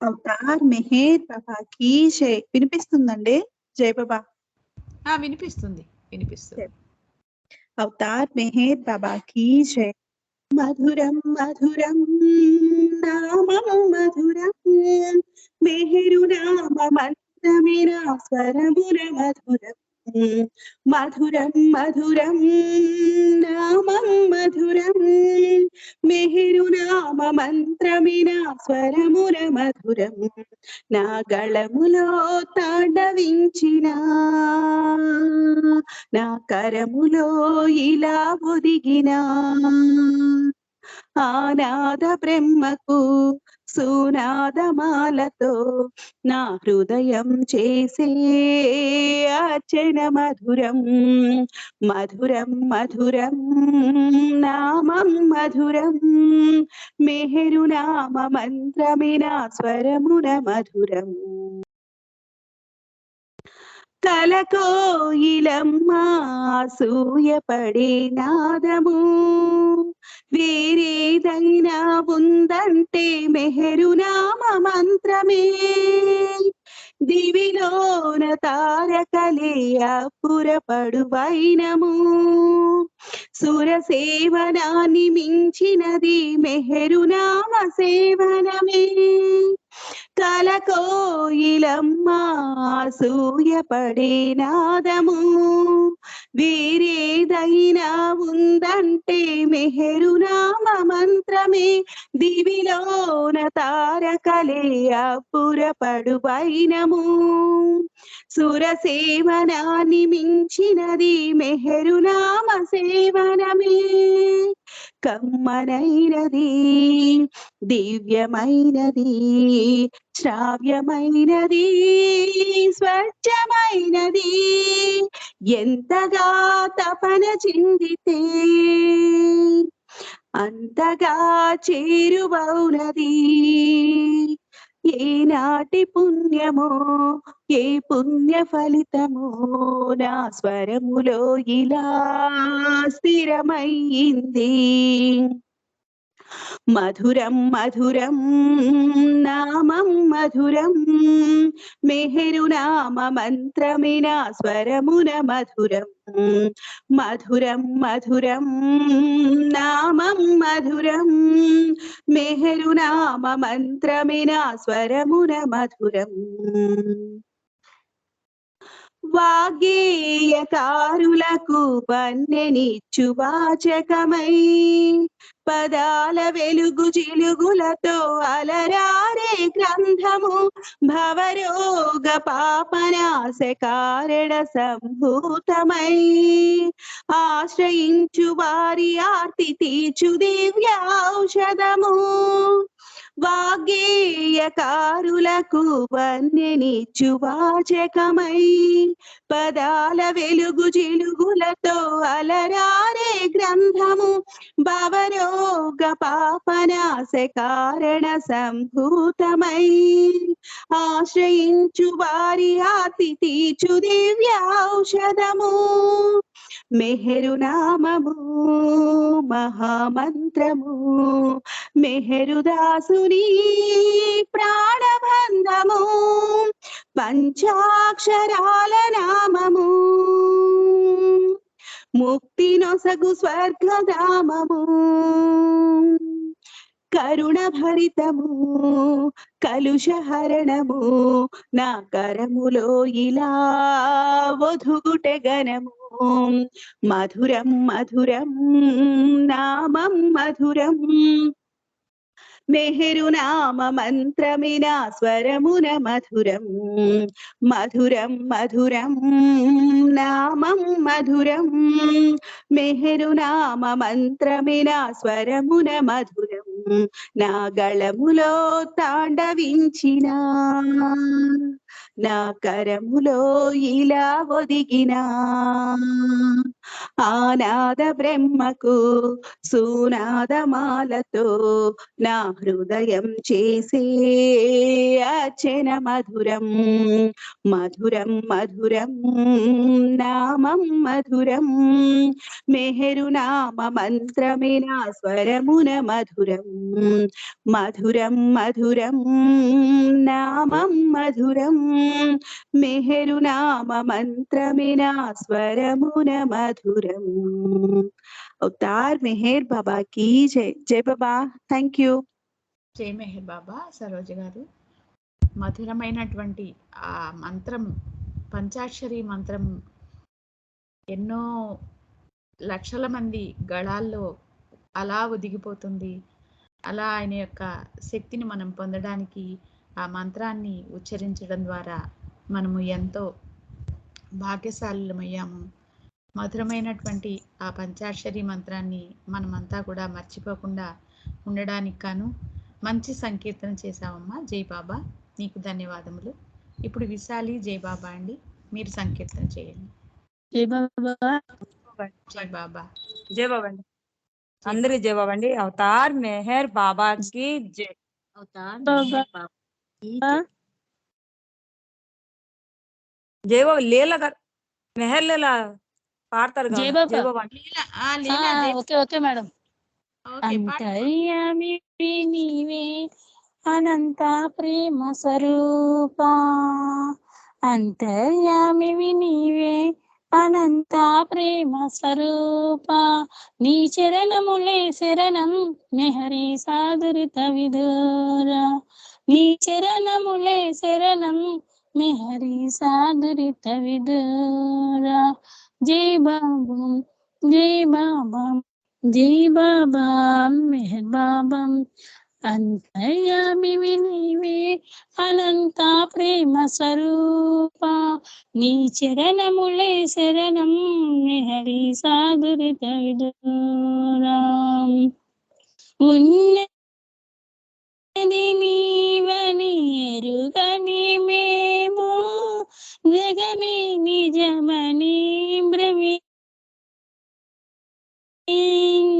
అవతార్ మెహర్ బాబా కీ జై. వినిపిస్తుందండి? జై బాబా. వినిపిస్తుంది, వినిపిస్తుంది. అవతార్ మెహర్ బాబా కీ జై. మధురం మధురం నామం మధురం మెహరు నామ మంత్రమిరా స్వరముర మధురం మధురం మధురం నామం మధురం మెహరు నామ మంత్రమిరా స్వరముర మధురం నా గళములో తాండవించిన నా కరములో ఇలా ఒదిగిన ఆనాద బ్రహ్మకు సునాదమాలతో నా హృదయం చేసే అర్చన మధురం మధురం మధురం నామం మధురం మెహరు నామ మంత్రమినా స్వరమున మధురం కలకోయిలమ్మ అసూయపడే నాదము వేరేదైనా ఉందంటే మెహరు నామ మంత్రమే దివిలోన తారకలే అపురపడు వైనము సురసేవనాన్ని మించినది మెహరు నామ సేవనమే కలకోయిలమ్మ అసూయపడే నాదము వేరేదైనా ఉందంటే మెహరునామ మంత్రమే. దివిలోన తారకలే అప్పురపడు వైనము. సురసేవనాన్ని మించినది మెహరునామ సేవనమే. కమ్మనైనది, దివ్యమైనది, శ్రావ్యమైనది, స్వచ్ఛమైనది. ఎంతగా తపన చెందితే అంతగా చేరువౌనది. ఏనాటి పుణ్యమో ఏ పుణ్య ఫలితమో నా స్వరములో ఇలా స్థిరమయ్యింది. మధురం మధురం నామం మధురం, మెహరునామ మంత్రమిన స్వరమున మధురం. మధురం మధురం నామం మధురం, మెహరునామ మంత్రమిన స్వరమున మధురం. వాగ్గేయకారులకు పన్నెనిచ్చు వాచకమై పదాల వెలుగు జిలుగులతో అలరారే గ్రంథము. భవరోగ పాపనాశ కారణ సంభూతమై ఆశ్రయించు వారి ఆర్తి తీర్చు దివ్య ఔషధము. వాగ్గేయకారులకు వన్నెనిచ్చు వాచకమై పదాల వెలుగు జిలుగులతో అలరారే గ్రంథము. భవరోగ పాపనాశ కారణ సంభూతమై ఆశ్రయించు వారి ఆర్తి తీర్చు దివ్య ఔషధము. మెహరునామము మహామంత్రము, మెహరుదాసుని ప్రాణబంధము. పంచాక్షరాల నామము ముక్తి నొసగు స్వర్గధామము. కరుణ భరితము కలుషహరణము, నా కరములో ఇలా వధుగుటె గణము. మధురం మధురం నామం మధురం, మెహరునామ మంత్రమిన స్వరమున మధురం. మధురం మధురం నామం మధురం, మెహరునామ మంత్రమిన స్వరమున మధురం. నా గళములో తాండవించిన నా కరములో ఇలా ఒదిగిన ఆనాద బ్రహ్మకు సునాదమాలతో నా హృదయం చేసే అర్చన మధురం. మధురం మధురం నామం మధురం, మెహరునామ మంత్రమిన స్వరమున మధురం. మధురం మధురం నామం మధురం, మెహరునామ మంత్రమిన స్వరమున మధురం. అవతార్ మెహర్ బాబా की जय. जय बाबा, థ్యాంక్ యూ. జై మెహర్ బాబా. సరోజ గారు, మధురమైనటువంటి ఆ మంత్రం, పంచాక్షరి మంత్రం ఎన్నో లక్షల మంది గళాల్లో అలా ఒదిగిపోతుంది. అలా ఆయన యొక్క శక్తిని మనం పొందడానికి ఆ మంత్రాన్ని ఉచ్చరించడం ద్వారా మనము ఎంతో భాగ్యశాలులమయ్యాము. మధురమైనటువంటి ఆ పంచాక్షరి మంత్రాన్ని మనమంతా కూడా మర్చిపోకుండా ఉండడానికి గాను మంచి సంకీర్తన చేశావమ్మా. జై బాబా, నీకు ధన్యవాదములు. ఇప్పుడు విశాలి జై బాబా అండి, మీరు సంకీర్తన చేయండి. జై బాబా. జై బాబా. జై బాబా అండి, అందరికి జై బాబా అండి. అవతార్ మెహర్ బాబాకి జై. అవతార్ బాబా. మెహర్ బాబాకి జై. జై బాబా. లీల గారు మెహర్ లీల పాడతారు కదా. జై బాబా. జై బాబా అండి. Okay okay madam. అంతర్యామి నీవే అనంత ప్రేమ స్వరూపా, అంతర్యామి నీవే అనంత ప్రేమ స్వరూపా, నీ చరణములే శరణం మెహరి సాదురిత విదూరా, నీ చరణములే శరణం మెహరి సాదురిత విదూరా. జై బాబా జై బాబా జై బాబా మెహర్ బాబా అంతర్యామి నీవే అనంత ప్రేమ స్వరూప నీ చరణములే శరణం మెహరి సాదురిత విదూరాం ఉన్నది నీవని ఎరుగని మేము జగమే నిజమని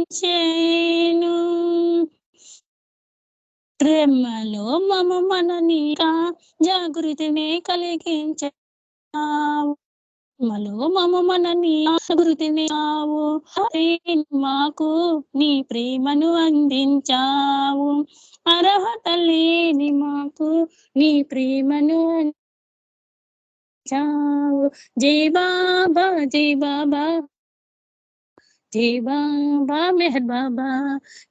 భ్రమించెను ప్రేమలో మమ మననీక జాగృతిని కలిగించావు మలో మమ మనని జాగృతిని కావు మాకు నీ ప్రేమను అందించావు అర్హత లేని మాకు నీ ప్రేమను అందించావు జై బాబా జై బాబా జై బాబా మెహర్ బాబా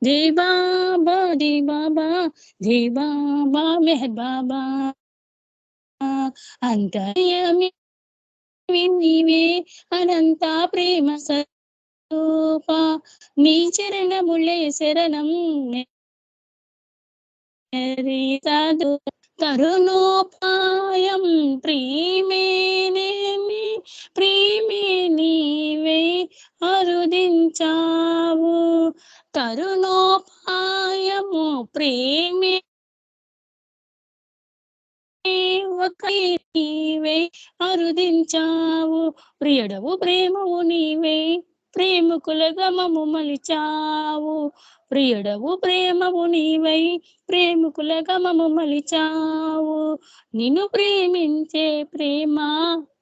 జై బాబా జై బాబా జై బాబా మెహర్ బాబా అంతర్యామి నీవే అనంత ప్రేమ స్వరూప నీ చరణములే శరణం కరుణోపాయం ప్రేమేనేమి ప్రేమే నీవే అరుదించావు కరుణోపాయము ప్రేమే నీవే అరుదించావు ప్రియుడవు ప్రేమవు నీవే ప్రేమకుల గమము మలిచావు ప్రియుడవు ప్రేమవు నీవై ప్రేమకుల గమము మలిచావు నిన్ను ప్రేమించే ప్రేమ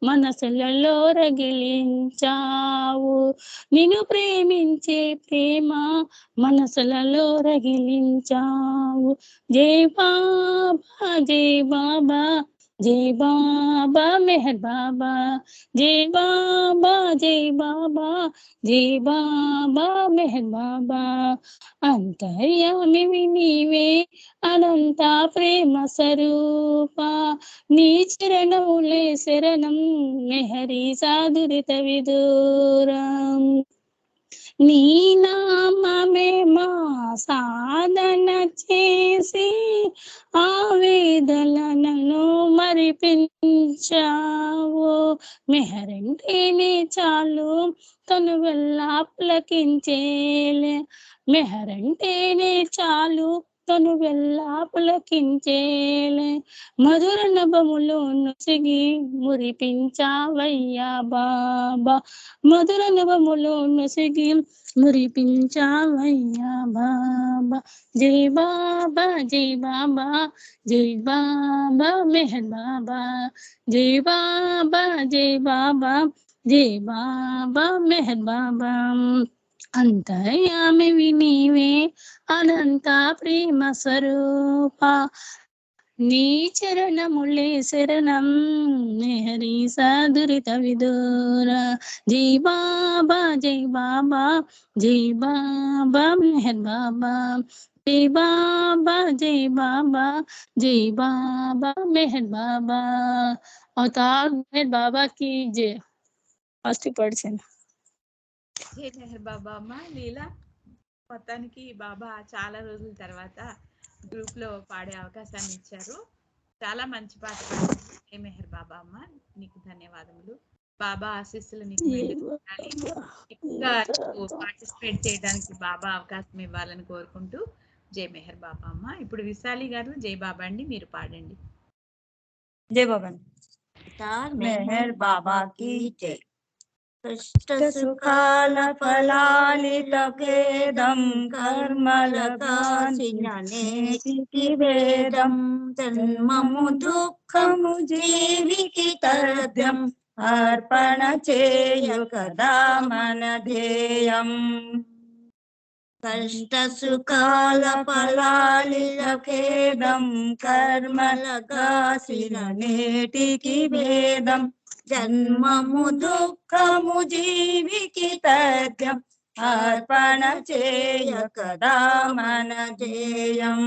మనసులలో రగిలించావు నిన్ను ప్రేమించే ప్రేమ మనసులలో రగిలించావు జై బాబా జై బాబా జై బాబా మెహర్ బాబా జై బాబా జై బాబా జై బాబా మెహర్ బాబా అంతర్యామి నీవే అనంత ప్రేమ స్వరూప నీ చరణములే శరణం మెహరి సాదురిత విదూరం నీ నామమే మా సాధన చేసి ఆవేదనను మరిపించావు మెహరంటేనే చాలు తను వెళ్ళా పులకించేలే మెహరంటేనే చాలు తను వెళ్ళా పులకించేలే మధుర నభములో నొసిగి మురిపించావయ్యా బాబా మధుర నభములో నొసిగి మురిపించావయ్యా బాబా జై బాబా జై బాబా జై బాబా మెహర్ బాబా జై బాబా జై బాబా జై బాబా మెహర్ బాబా అంతర్యామి నీవే అనంత ప్రేమ స్వరూప నీ చరణములే శరణం మెహరి సాదురిత విదూర జై బాబా జై బాబా జై బాబా మెహర్ బాబా జై బాబా జై బాబా జై బాబా మెహర్ బాబా అవతార్ మెహర్ బాబా की जय ఫస్ట్ పర్సన్ జై మెహర్ బాబా అమ్మ లీలా మొత్తానికి బాబా చాలా రోజుల తర్వాత గ్రూప్ లో పాడే అవకాశాన్ని ఇచ్చారు చాలా మంచి పాట పాడారు జై మెహర్ బాబా అమ్మ నీకు ధన్యవాదములు బాబా ఆశీస్సులు నీకు ఉండాలి ఎక్కువగా పార్టిసిపేట్ చేయడానికి బాబా అవకాశం ఇవ్వాలని కోరుకుంటూ జై మెహర్ బాబా అమ్మ ఇప్పుడు విశాలి గారు జై బాబా అండి మీరు పాడండి జై బాబా మెహర్ బాబా की जय కష్ట సుఖాల ఫలాలిలకేదం కర్మలగాసిన నేటికి భేదం జన్మము దుఃఖము జీవికి తథ్యం అర్పణ చేయ కదా మన ధ్యేయం కష్ట సుఖాల ఫలాలిలకేదం కర్మలగాసిన నేటికి భేదం జన్మము దుఃఖము జీవికి తథ్యం అర్పణ చేయ కదా మన ధ్యేయం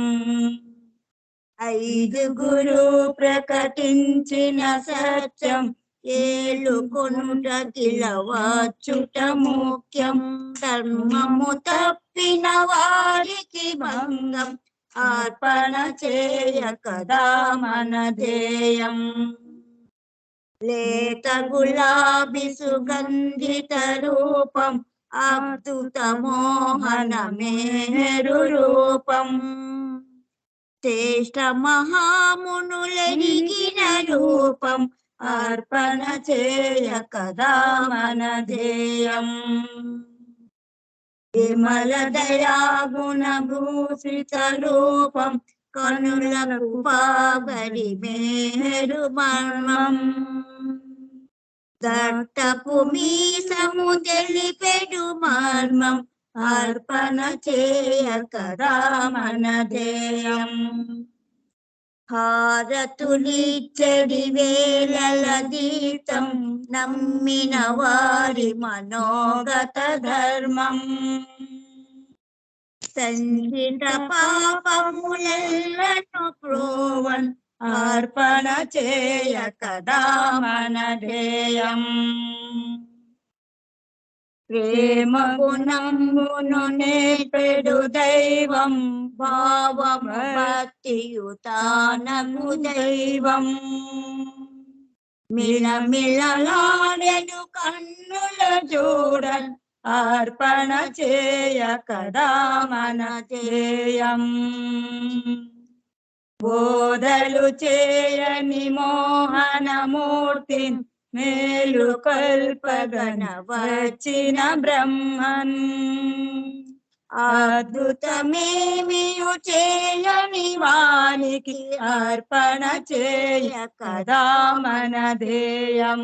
ఐదుగురు ప్రకటించిన సత్యం ఏలుకొనుట కిలవచ్చుట ముఖ్యం ధర్మము తప్పిన వారికి భంగం అర్పణ చేయ కదా మన ధ్యేయం లేత గులాబీ సుగంధిత రూపం అద్భుత మోహన మేరు రూపం శ్రేష్ఠ మహామునులెరిగిన రూపం అర్పణ చేయ కదా మన ధ్యేయం విమల దయాగుణ భూషిత రూపం కనులకు పాగడి మేరు మర్మం దట్టపు మీసము తెలిపెడు మర్మం అర్పణ చేయ కదా మన ధ్యేయం హారతులిచ్చడి వేళల దీతం నమ్మిన వారి మనోగత ధర్మం సంచిత పాపములను ప్రోవన్ అర్పణ చేయ కదా మన ధ్యేయం ప్రేమ గుణమును నేర్పెడు దైవం భావము భక్తియుతానము దైవం మిలమిలలాడెను కన్నుల చూడన్ అర్పణ చేయ కదా మన ధ్యేయం బోధలు చేయని మోహనమూర్తి మేలు కల్పగన వచ్చిన బ్రహ్మన్ అద్భుతమేమియు చేయని వానికి అర్పణ చేయ కదా మన ధ్యేయం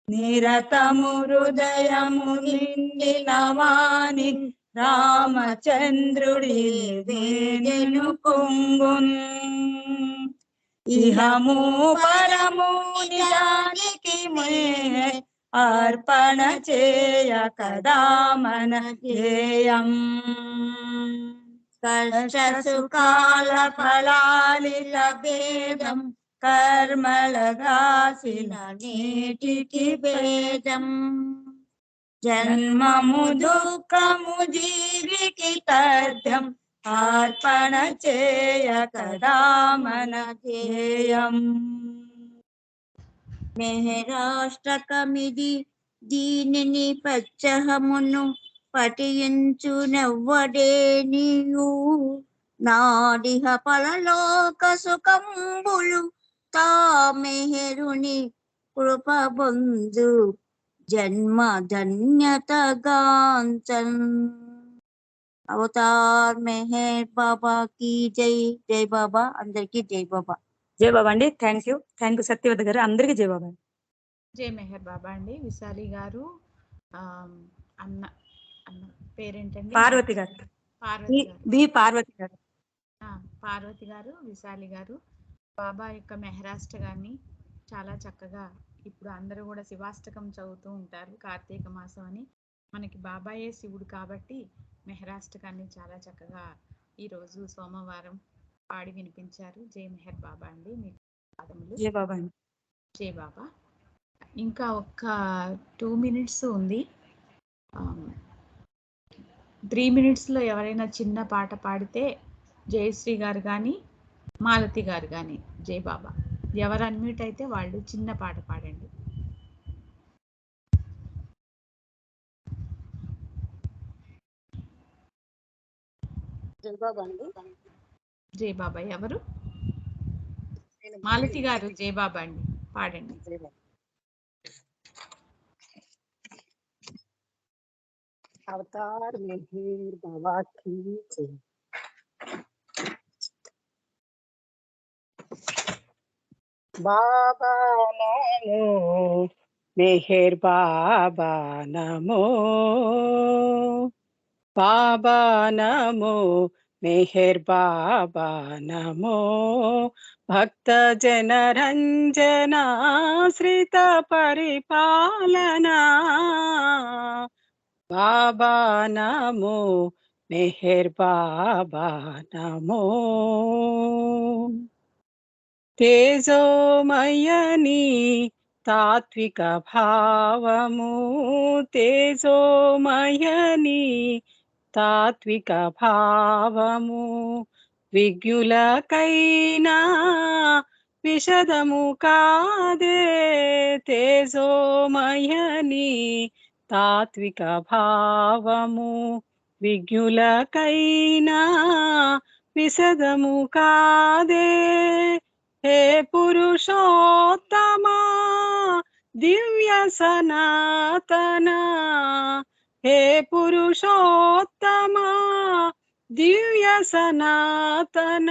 నిరతము హృదయము నిండిన వాని రామచంద్రుడి వేదెను పొంగున్ ఇహము పరము నిజానికి అర్పణ చేయ కదా మన ధ్యేయం కష్ట సుఖాల ఫలాలిల భేదం కర్మలగాసిన నీటికి భేదం జన్మము దుఃఖము జీవికి తథ్యం అర్పణ చేయ కదా మన ధ్యేయం మెహరాష్టకమిది దీనిని పచ్చహమును పఠించునెవ్వడే నీయు నాడిహ పరలోక సుఖంబులు తా మెహరుని కృప పొందు జన్మ ధన్యత గాంచన్ అవతార్ మెహర్ బాబా की జై జై బాబా అందరికీ జై బాబా జై బాబా అండి. థ్యాంక్ యూ సత్యవతి గారు. అందరికీ జై బాబా. జై మెహర్ బాబా అండి. విశాలి గారు అన్న అన్న పేరేంటండి? పార్వతి గారు. పార్వతి గారు. పార్వతి గారు. పార్వతి గారు, విశాలి గారు బాబా యొక్క మెహరాష్టకాన్ని చాలా చక్కగా ఇప్పుడు అందరూ కూడా శివాష్టకం చదువుతూ ఉంటారు. కార్తీక మాసం అని మనకి బాబాయే శివుడు కాబట్టి మెహరాష్టకాన్ని చాలా చక్కగా ఈరోజు సోమవారం పాడి వినిపించారు. జై మెహర్ బాబా అండి. మీకు పాదములు. జై బాబా అండి. జై బాబా. ఇంకా ఒక్క 2 minutes ఉంది. 3 minutesలో ఎవరైనా చిన్న పాట పాడితే జయశ్రీ గారు కానీ మాలతి గారు కానీ జై బాబా ఎవరు అన్మ్యూట్ అయితే వాళ్ళు చిన్న పాట పాడండి. జై బాబా అండి. జై బాబా ఎవరు? మాలతి గారు. జై బాబా అండి, పాడండి. అవతార్ మెహర్ బాబా की जय. బాబా నమో మెహర్ బాబా నమో బాబా నమో మెహర్ బాబా నమో భక్త జన రంజనాశ్రిత పరిపాలనా బాబా నమో మెహర్ బాబా నమో తేజోమయని తాత్విక భావము తేజోమయని తాత్విక భావము విజ్ఞులకైనా విషదము కాదే తేజోమయని తాత్విక భావము విజ్ఞులకైనా విషదము కాదే హే పురుషోత్తమా దివ్య సనాతన హే పురుషోత్తమా దివ్య సనాతన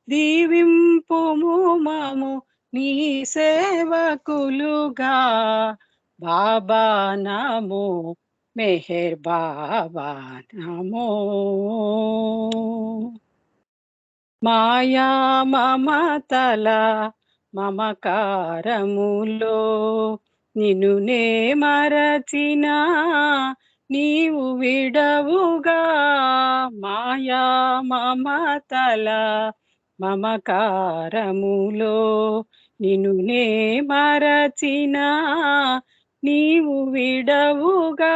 దీవింపుము మము నీ సేవకులుగా బాబా నమో మెహర్ బాబా నమో మాయా మమతల మమకారములో నిన్ను నే మరచిన నీవు విడవుగా మాయా మమతల మమకారములో నిన్ను నే మరచిన నీవు విడవుగా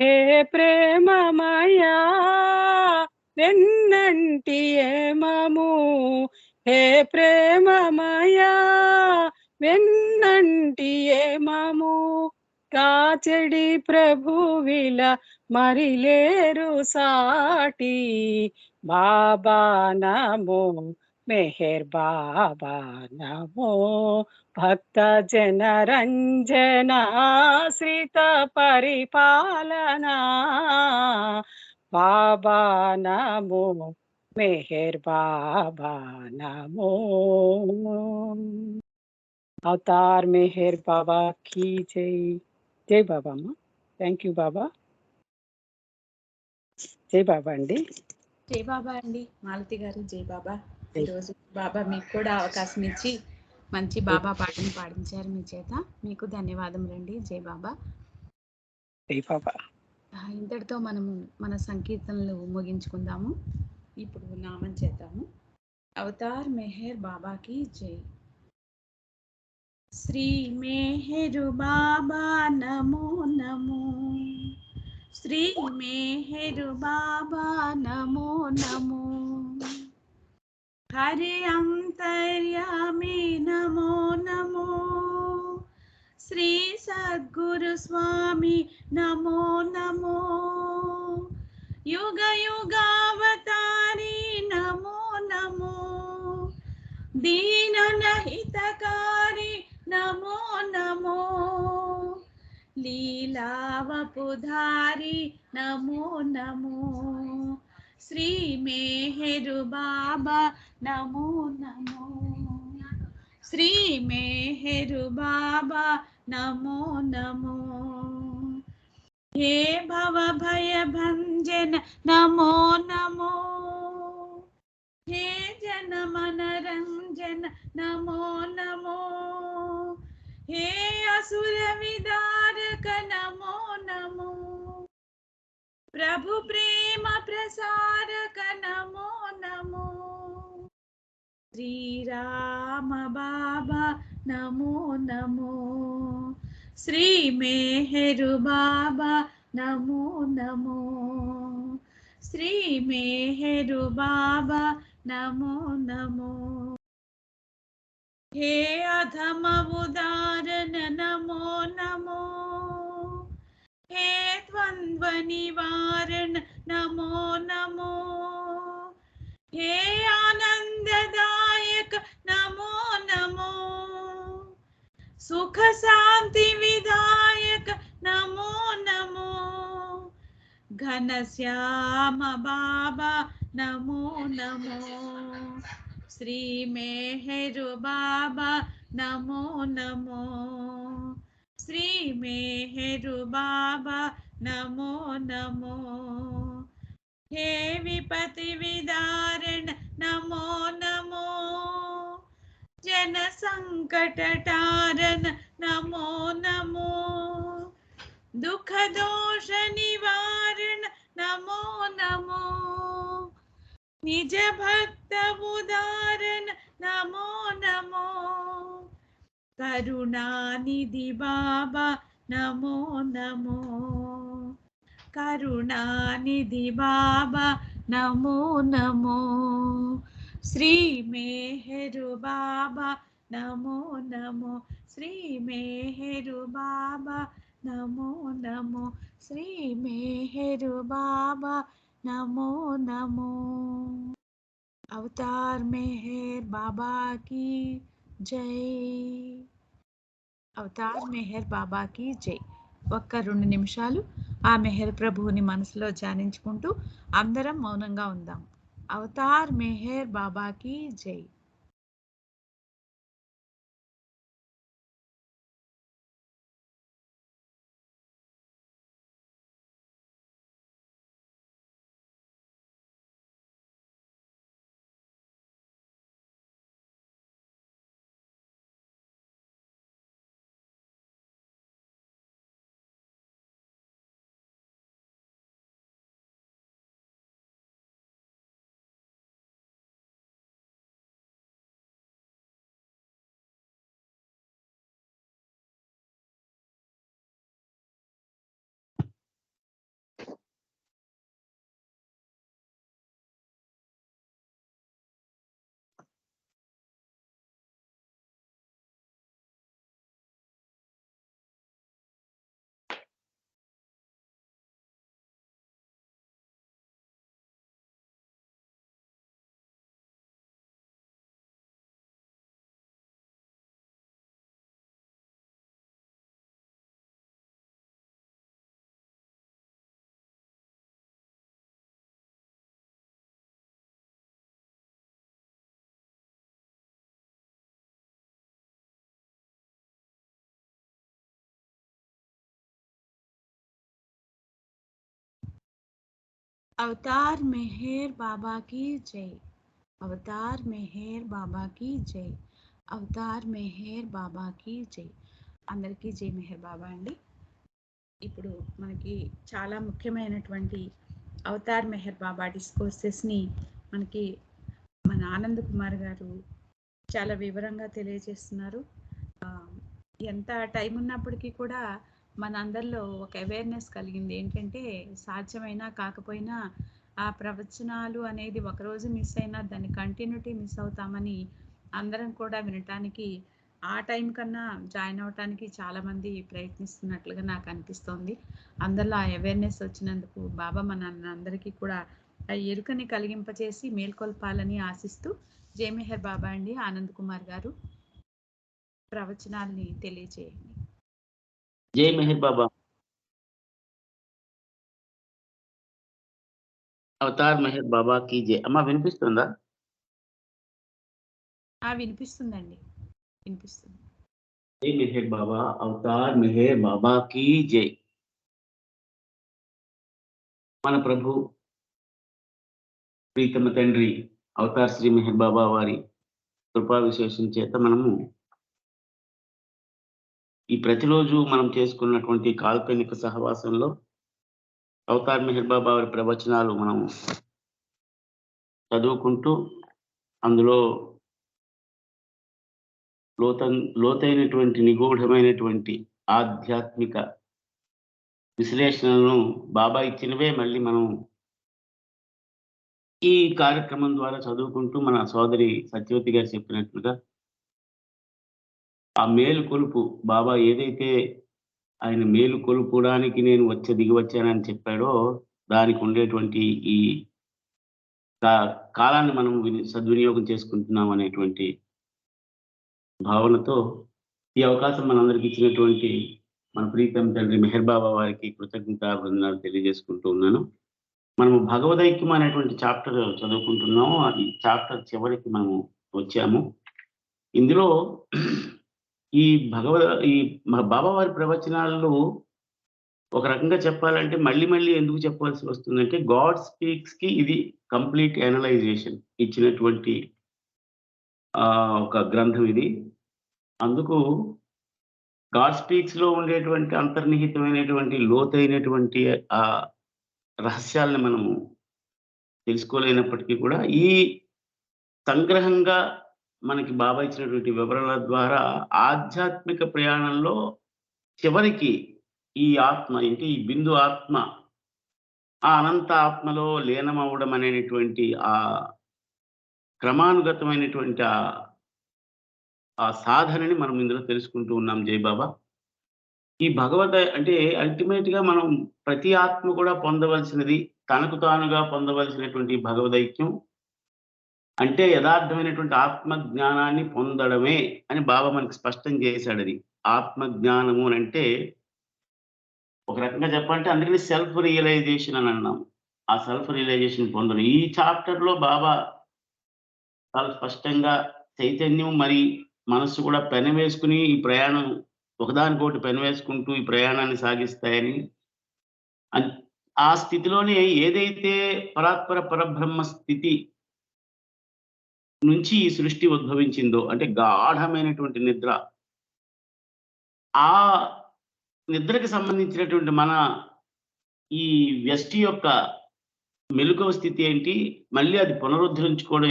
హే ప్రేమమయా వెన్నంటి ఏమము హే ప్రేమమయా వెన్నంటి ఏమము కాచెడి ప్రభువిల మరిలేరు సాటి బాబా నమో మెహర్ బాబా నమో భక్త జన రంజన ఆశ్రిత పరిపాలనా బాబా నమో మెహర్ బాబా నమో అవతార్ మెహర్ బాబా की జై జై బాబా అమ్మ థ్యాంక్ యూ బాబా జై బాబా అండి జై బాబా అండి మాలతి గారు జై బాబా ఈరోజు బాబా మీకు కూడా అవకాశం ఇచ్చి మంచి బాబా పాటను పాడించారు మీ చేత మీకు ధన్యవాదములండి జై బాబా జై బాబా ఇంతటితో మనము మన సంకీర్తనలు ముగించుకుందాము ఇప్పుడు నామం చేద్దాము అవతార్ మెహర్ బాబాకి జై శ్రీ మెహరు బాబా నమో నమో శ్రీ మెహరు బాబా నమో నమో హరి అంతర్యామి నమో నమో శ్రీ సద్గురు స్వామి నమో నమో యుగ యుగావతారి నమో నమో దీన హితకారి నమో నమో లీలావపుధారి నమో నమో శ్రీ మెహరు బాబా నమో నమో శ్రీ మెహరు బాబా నమో నమో హే భవ భయ భంజన నమో నమో హే జన మనరంజన నమో నమో హే అసుర విదారక నమో నమో ప్రభు ప్రేమ ప్రసారక నమో నమో శ్రీరామ బాబా నమో నమో శ్రీ మెహరు బాబా నమో నమో శ్రీ మెహరు బాబా నమో నమో హే అధమ ఉదారణ నమో నమో హే ద్వంద్వ నివారణ నమో నమో హే ఆనందదాయక నమో నమో సుఖ శాంతి విదాయక నమో నమో ఘన శ్యామ బాబా నమో నమో శ్రీ మెహరు బాబా నమో నమో శ్రీ మెహరు బాబా నమో నమో హే విపతి విదారణ నమో నమో జన సంకట టారణ నమో నమో దుఃఖ దోష నివారణ నమో నమో నిజ భక్త ఉదారణ నమో నమో కరుణానిధి బాబా నమో నమో కరుణానిధి బాబా నమో నమో శ్రీ మెహరు బాబా నమో నమో శ్రీ మెహరు బాబా నమో నమో శ్రీ మెహరు బాబా నమో నమో అవతార్ మెహర్ బాబా की జై అవతార్ మెహర్ బాబా की జై ఒక్క 2 నిమిషాలు ఆ మెహర్ ప్రభువుని మనసులో ధ్యానించుకుంటూ అందరం మౌనంగా ఉందాం. అవతార్ మెహర్ బాబా की జై. అవతార్ మెహర్ బాబా की జై. అవతార్ మెహర్ బాబా की జై. అవతార్ మెహర్ బాబా की జై. అందరికీ జై మెహర్ బాబా అండి. ఇప్పుడు మనకి చాలా ముఖ్యమైనటువంటి అవతార్ మెహర్ బాబా డిస్కోర్సెస్ని మనకి మన ఆనంద్ కుమార్ గారు చాలా వివరంగా తెలియజేస్తున్నారు. ఎంత టైం ఉన్నప్పటికీ కూడా మన అందరిలో ఒక అవేర్నెస్ కలిగింది. ఏంటంటే సాధ్యమైనా కాకపోయినా ఆ ప్రవచనాలు అనేది ఒకరోజు మిస్ అయినా దాని కంటిన్యూటీ మిస్ అవుతామని అందరం కూడా వినటానికి ఆ టైం కన్నా జాయిన్ అవటానికి చాలామంది ప్రయత్నిస్తున్నట్లుగా నాకు అనిపిస్తోంది. అందరిలో ఆ అవేర్నెస్ వచ్చినందుకు బాబా మన అందరికీ కూడా ఆ ఎరుకని కలిగింపచేసి మేల్కొల్పాలని ఆశిస్తూ జై మెహర్ బాబా అండి. ఆనంద్ కుమార్ గారు ప్రవచనాల్ని తెలియజేయండి. జై మెహర్ బాబా. అవతార్ మెహర్ బాబా की జై. అమ్మ వినిపిస్తుందా? వినిపిస్తుందండి, వినిపిస్తుంది. జై మెహర్ బాబా. అవతార్ మెహర్ బాబా की జై. మన ప్రభు ప్రీతమ తండ్రి అవతార్ శ్రీ మెహర్ బాబా వారి కృపా విశేషం చేత మనము ఈ ప్రతిరోజు మనం చేసుకున్నటువంటి కాల్పనిక సహవాసంలో అవతార్ మెహర్ బాబా వారి ప్రవచనాలు మనం చదువుకుంటూ అందులో లోతైనటువంటి నిగూఢమైనటువంటి ఆధ్యాత్మిక విశ్లేషణలను బాబా ఇచ్చినవే మళ్ళీ మనం ఈ కార్యక్రమం ద్వారా చదువుకుంటూ మన సోదరి సత్యవతి గారు చెప్పినట్లుగా ఆ మేలు కొలుపు బాబా ఏదైతే ఆయన మేలు కొలుపుడానికి నేను దిగి వచ్చానని చెప్పాడో దానికి ఉండేటువంటి ఈ కాలాన్ని మనం సద్వినియోగం చేసుకుంటున్నాం అనేటువంటి భావనతో ఈ అవకాశం మనందరికి ఇచ్చినటువంటి మన ప్రీతం తండ్రి మెహర్ బాబా వారికి కృతజ్ఞతా బృందాలు తెలియజేసుకుంటూ ఉన్నాను. మనము భగవదైక్యం అనేటువంటి చాప్టర్ చదువుకుంటున్నాము. అది చాప్టర్ చివరికి మనము వచ్చాము. ఇందులో ఈ బాబా వారి ప్రవచనాల్లో ఒక రకంగా చెప్పాలంటే మళ్ళీ ఎందుకు చెప్పాల్సి వస్తుందంటే గాడ్ స్పీక్స్ కి ఇది కంప్లీట్ అనలైజేషన్ ఇచ్చినటువంటి ఒక గ్రంథం ఇది. అందుకు గాడ్ స్పీక్స్ లో ఉండేటువంటి అంతర్నిహితమైనటువంటి లోతైనటువంటి ఆ రహస్యాలను మనము తెలుసుకోలేనప్పటికీ కూడా ఈ సంగ్రహంగా మనకి బాబా ఇచ్చినటువంటి వివరణల ద్వారా ఆధ్యాత్మిక ప్రయాణంలో చివరికి ఈ ఆత్మ అంటే ఈ బిందు ఆత్మ ఆ అనంత ఆత్మలో లీనమవ్వడం అనేటువంటి ఆ క్రమానుగతమైనటువంటి ఆ సాధనని మనం ఇందులో తెలుసుకుంటూ ఉన్నాం జై బాబా. ఈ అంటే అల్టిమేట్ గా మనం ప్రతి ఆత్మ కూడా పొందవలసినది తనకు తానుగా పొందవలసినటువంటి భగవదైక్యం అంటే యథార్థమైనటువంటి ఆత్మ జ్ఞానాన్ని పొందడమే అని బాబా మనకి స్పష్టం చేశాడు. అది ఆత్మ జ్ఞానము అని అంటే ఒక రకంగా చెప్పాలంటే అందుకని సెల్ఫ్ రియలైజేషన్ అని అన్నాం. ఆ సెల్ఫ్ రియలైజేషన్ పొందడం ఈ చాప్టర్ లో బాబా చాలా స్పష్టంగా చైతన్యం మరి మనస్సు కూడా పెనవేసుకుని ఈ ప్రయాణం ఒకదానికొకటి పెనవేసుకుంటూ ఈ ప్రయాణాన్ని సాగిస్తాయని ఆ స్థితిలోనే ఏదైతే పరాత్పర పరబ్రహ్మ స్థితి నుంచి ఈ సృష్టి ఉద్భవించిందో అంటే గాఢమైనటువంటి నిద్ర, ఆ నిద్రకి సంబంధించినటువంటి మన ఈ వ్యష్టి యొక్క మెలకువ స్థితి ఏంటి, మళ్ళీ అది పునరుద్ధరించుకోవడం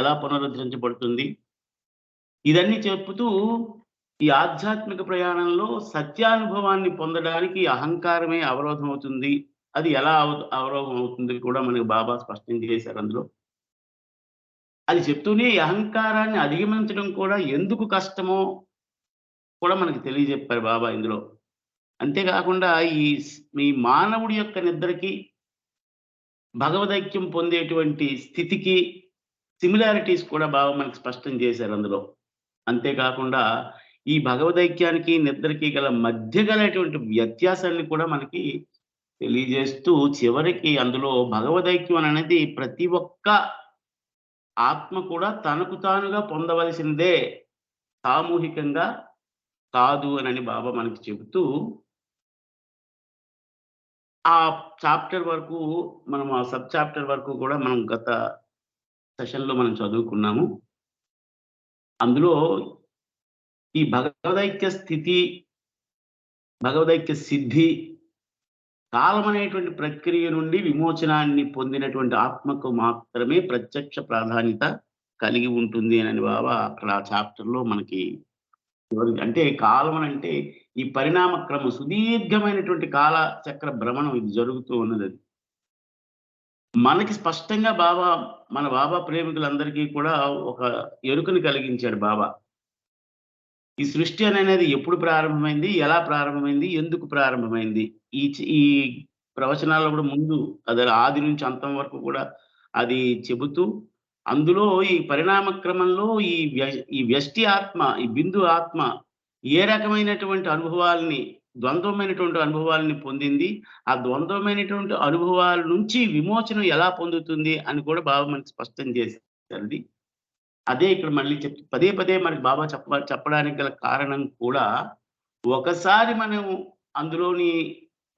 ఎలా పునరుద్ధరించబడుతుంది, ఇదన్నీ చెప్పుతూ ఈ ఆధ్యాత్మిక ప్రయాణంలో సత్యానుభవాన్ని పొందడానికి అహంకారమే అవరోధం అవుతుంది, అది ఎలా అవరోధం అవుతుంది కూడా మనకి బాబా స్పష్టం చేశారు అందులో. అది చెప్తూనే అహంకారాన్ని అధిగమించడం కూడా ఎందుకు కష్టమో కూడా మనకి తెలియజెప్పారు బాబా ఇందులో. అంతేకాకుండా ఈ మానవుడి యొక్క నిద్రకి భగవదైక్యం పొందేటువంటి స్థితికి సిమిలారిటీస్ కూడా బాబా మనకి స్పష్టం చేశారు అందులో. అంతేకాకుండా ఈ భగవదైక్యానికి నిద్రకి గల మధ్య గలటువంటి వ్యత్యాసాన్ని కూడా మనకి తెలియజేస్తూ చివరికి అందులో భగవదైక్యం అనేది ప్రతి ఒక్క ఆత్మ కూడా తనకు తానుగా పొందవలసిందే, సామూహికంగా కాదు అని బాబా మనకి చెబుతూ ఆ చాప్టర్ వరకు మనం ఆ సబ్ చాప్టర్ వరకు కూడా మనం గత సెషన్లో మనం చదువుకున్నాము. అందులో ఈ భగవదైక్య స్థితి, భగవదైక్య సిద్ధి కాలం అనేటువంటి ప్రక్రియ నుండి విమోచనాన్ని పొందినటువంటి ఆత్మకు మాత్రమే ప్రత్యక్ష ప్రాధాన్యత కలిగి ఉంటుంది అని బాబా అక్కడ ఆ చాప్టర్లో మనకి అంటే కాలం అంటే ఈ పరిణామ క్రమం సుదీర్ఘమైనటువంటి కాల చక్ర భ్రమణం ఇది జరుగుతూ ఉన్నది. మనకి స్పష్టంగా మన బాబా ప్రేమికులందరికీ కూడా ఒక ఎరుకను కలిగించాడు బాబా. ఈ సృష్టి అనేది ఎప్పుడు ప్రారంభమైంది, ఎలా ప్రారంభమైంది, ఎందుకు ప్రారంభమైంది, ఈ ప్రవచనాల్లో కూడా ముందు అది ఆది నుంచి అంతం వరకు కూడా అది చెబుతూ అందులో ఈ పరిణామ క్రమంలో ఈ వ్యష్టి ఆత్మ, ఈ బిందు ఆత్మ ఏ రకమైనటువంటి అనుభవాల్ని, ద్వంద్వమైనటువంటి అనుభవాలని పొందింది, ఆ ద్వంద్వమైనటువంటి అనుభవాల నుంచి విమోచనం ఎలా పొందుతుంది అని కూడా బాబా మనకి స్పష్టం చేశారు. అదే ఇక్కడ మళ్ళీ పదే పదే మనకి బాబా చెప్పడానికి గల కారణం కూడా ఒకసారి మనం అందులోని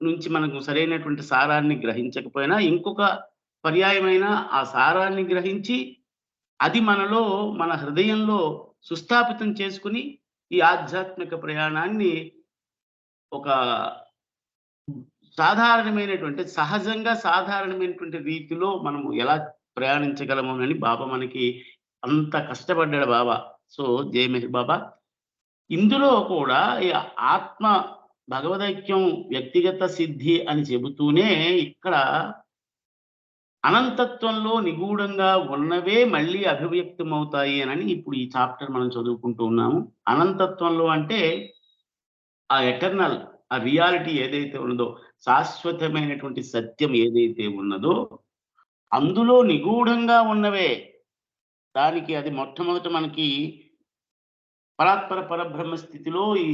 నుంచి మనకు సరైనటువంటి సారాన్ని గ్రహించకపోయినా ఇంకొక పర్యాయమైన ఆ సారాన్ని గ్రహించి అది మనలో మన హృదయంలో సుస్థాపితం చేసుకుని ఈ ఆధ్యాత్మిక ప్రయాణాన్ని ఒక సాధారణమైనటువంటి సహజంగా సాధారణమైనటువంటి రీతిలో మనము ఎలా ప్రయాణించగలము అని బాబా మనకి అంత కష్టపడ్డాడు బాబా. సో జై మెహర్ బాబా. ఇందులో కూడా ఈ ఆత్మ భగవదైక్యం వ్యక్తిగత సిద్ధి అని చెబుతూనే ఇక్కడ అనంతత్వంలో నిగూఢంగా ఉన్నవే మళ్ళీ అభివ్యక్తం అవుతాయి అని ఇప్పుడు ఈ చాప్టర్ మనం చదువుకుంటూ ఉన్నాము. అనంతత్వంలో అంటే ఆ ఎటర్నల్, ఆ రియాలిటీ ఏదైతే ఉన్నదో, శాశ్వతమైనటువంటి సత్యం ఏదైతే ఉన్నదో అందులో నిగూఢంగా ఉన్నవే. దానికి అది మొట్టమొదట మనకి పరాత్పర పరబ్రహ్మ స్థితిలో ఈ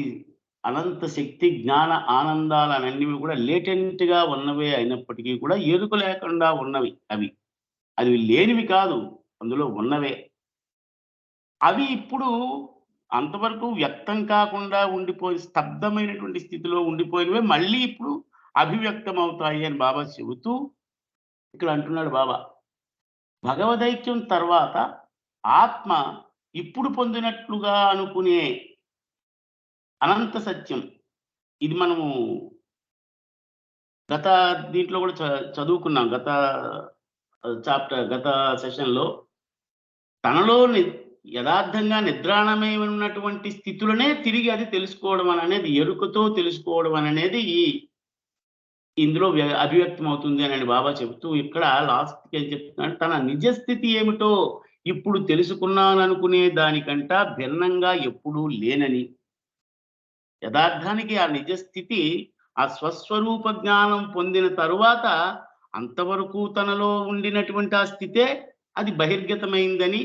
అనంత శక్తి జ్ఞాన ఆనందాలన్నీ కూడా లేటెంట్ గా ఉన్నవే అయినప్పటికీ కూడా ఎరుక లేకుండా ఉన్నవి. అవి లేనివి కాదు, అందులో ఉన్నవే. అవి ఇప్పుడు అంతవరకు వ్యక్తం కాకుండా ఉండిపోయి స్తబ్దమైనటువంటి స్థితిలో ఉండిపోయినవే మళ్ళీ ఇప్పుడు అభివ్యక్తం అవుతాయి అని బాబా చెబుతూ ఇక్కడ అంటున్నాడు బాబా, భగవదైక్యం తర్వాత ఆత్మ ఇప్పుడు పొందినట్లుగా అనుకునే అనంత సత్యం, ఇది మనము గత దీంట్లో కూడా చదువుకున్నాం. గత సెషన్లో తనలో యథార్థంగా నిద్రాణమై ఉన్నటువంటి స్థితులనే తిరిగి అది తెలుసుకోవడం అనేది, ఎరుకతో తెలుసుకోవడం అనేది ఇందులో అభివ్యక్తం అవుతుంది అని బాబా చెప్తూ ఇక్కడ లాస్ట్కి ఏం చెప్తున్నాడు, తన నిజస్థితి ఏమిటో ఇప్పుడు తెలుసుకున్నాననుకునే దానికంట భిన్నంగా ఎప్పుడూ లేనని, యథార్థానికి ఆ నిజస్థితి ఆ స్వస్వరూప జ్ఞానం పొందిన తరువాత అంతవరకు తనలో ఉండినటువంటి ఆ స్థితే అది బహిర్గతమైందని,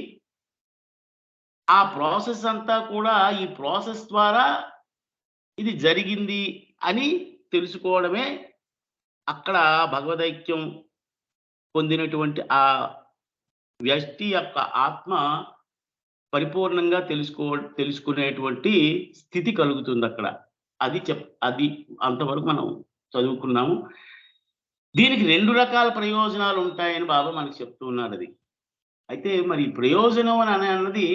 ఆ ప్రాసెస్ అంతా కూడా ఈ ప్రాసెస్ ద్వారా ఇది జరిగింది అని తెలుసుకోవడమే అక్కడ భగవదైక్యం పొందినటువంటి ఆ వ్యక్తి యొక్క ఆత్మ పరిపూర్ణంగా తెలుసుకునేటువంటి స్థితి కలుగుతుంది అక్కడ. అది అంతవరకు మనం చదువుకున్నాము. దీనికి 2 రకాల ప్రయోజనాలు ఉంటాయని బాబా మనకు చెప్తూ ఉన్నారు. అది అయితే మరి ప్రయోజనం అని అన్నది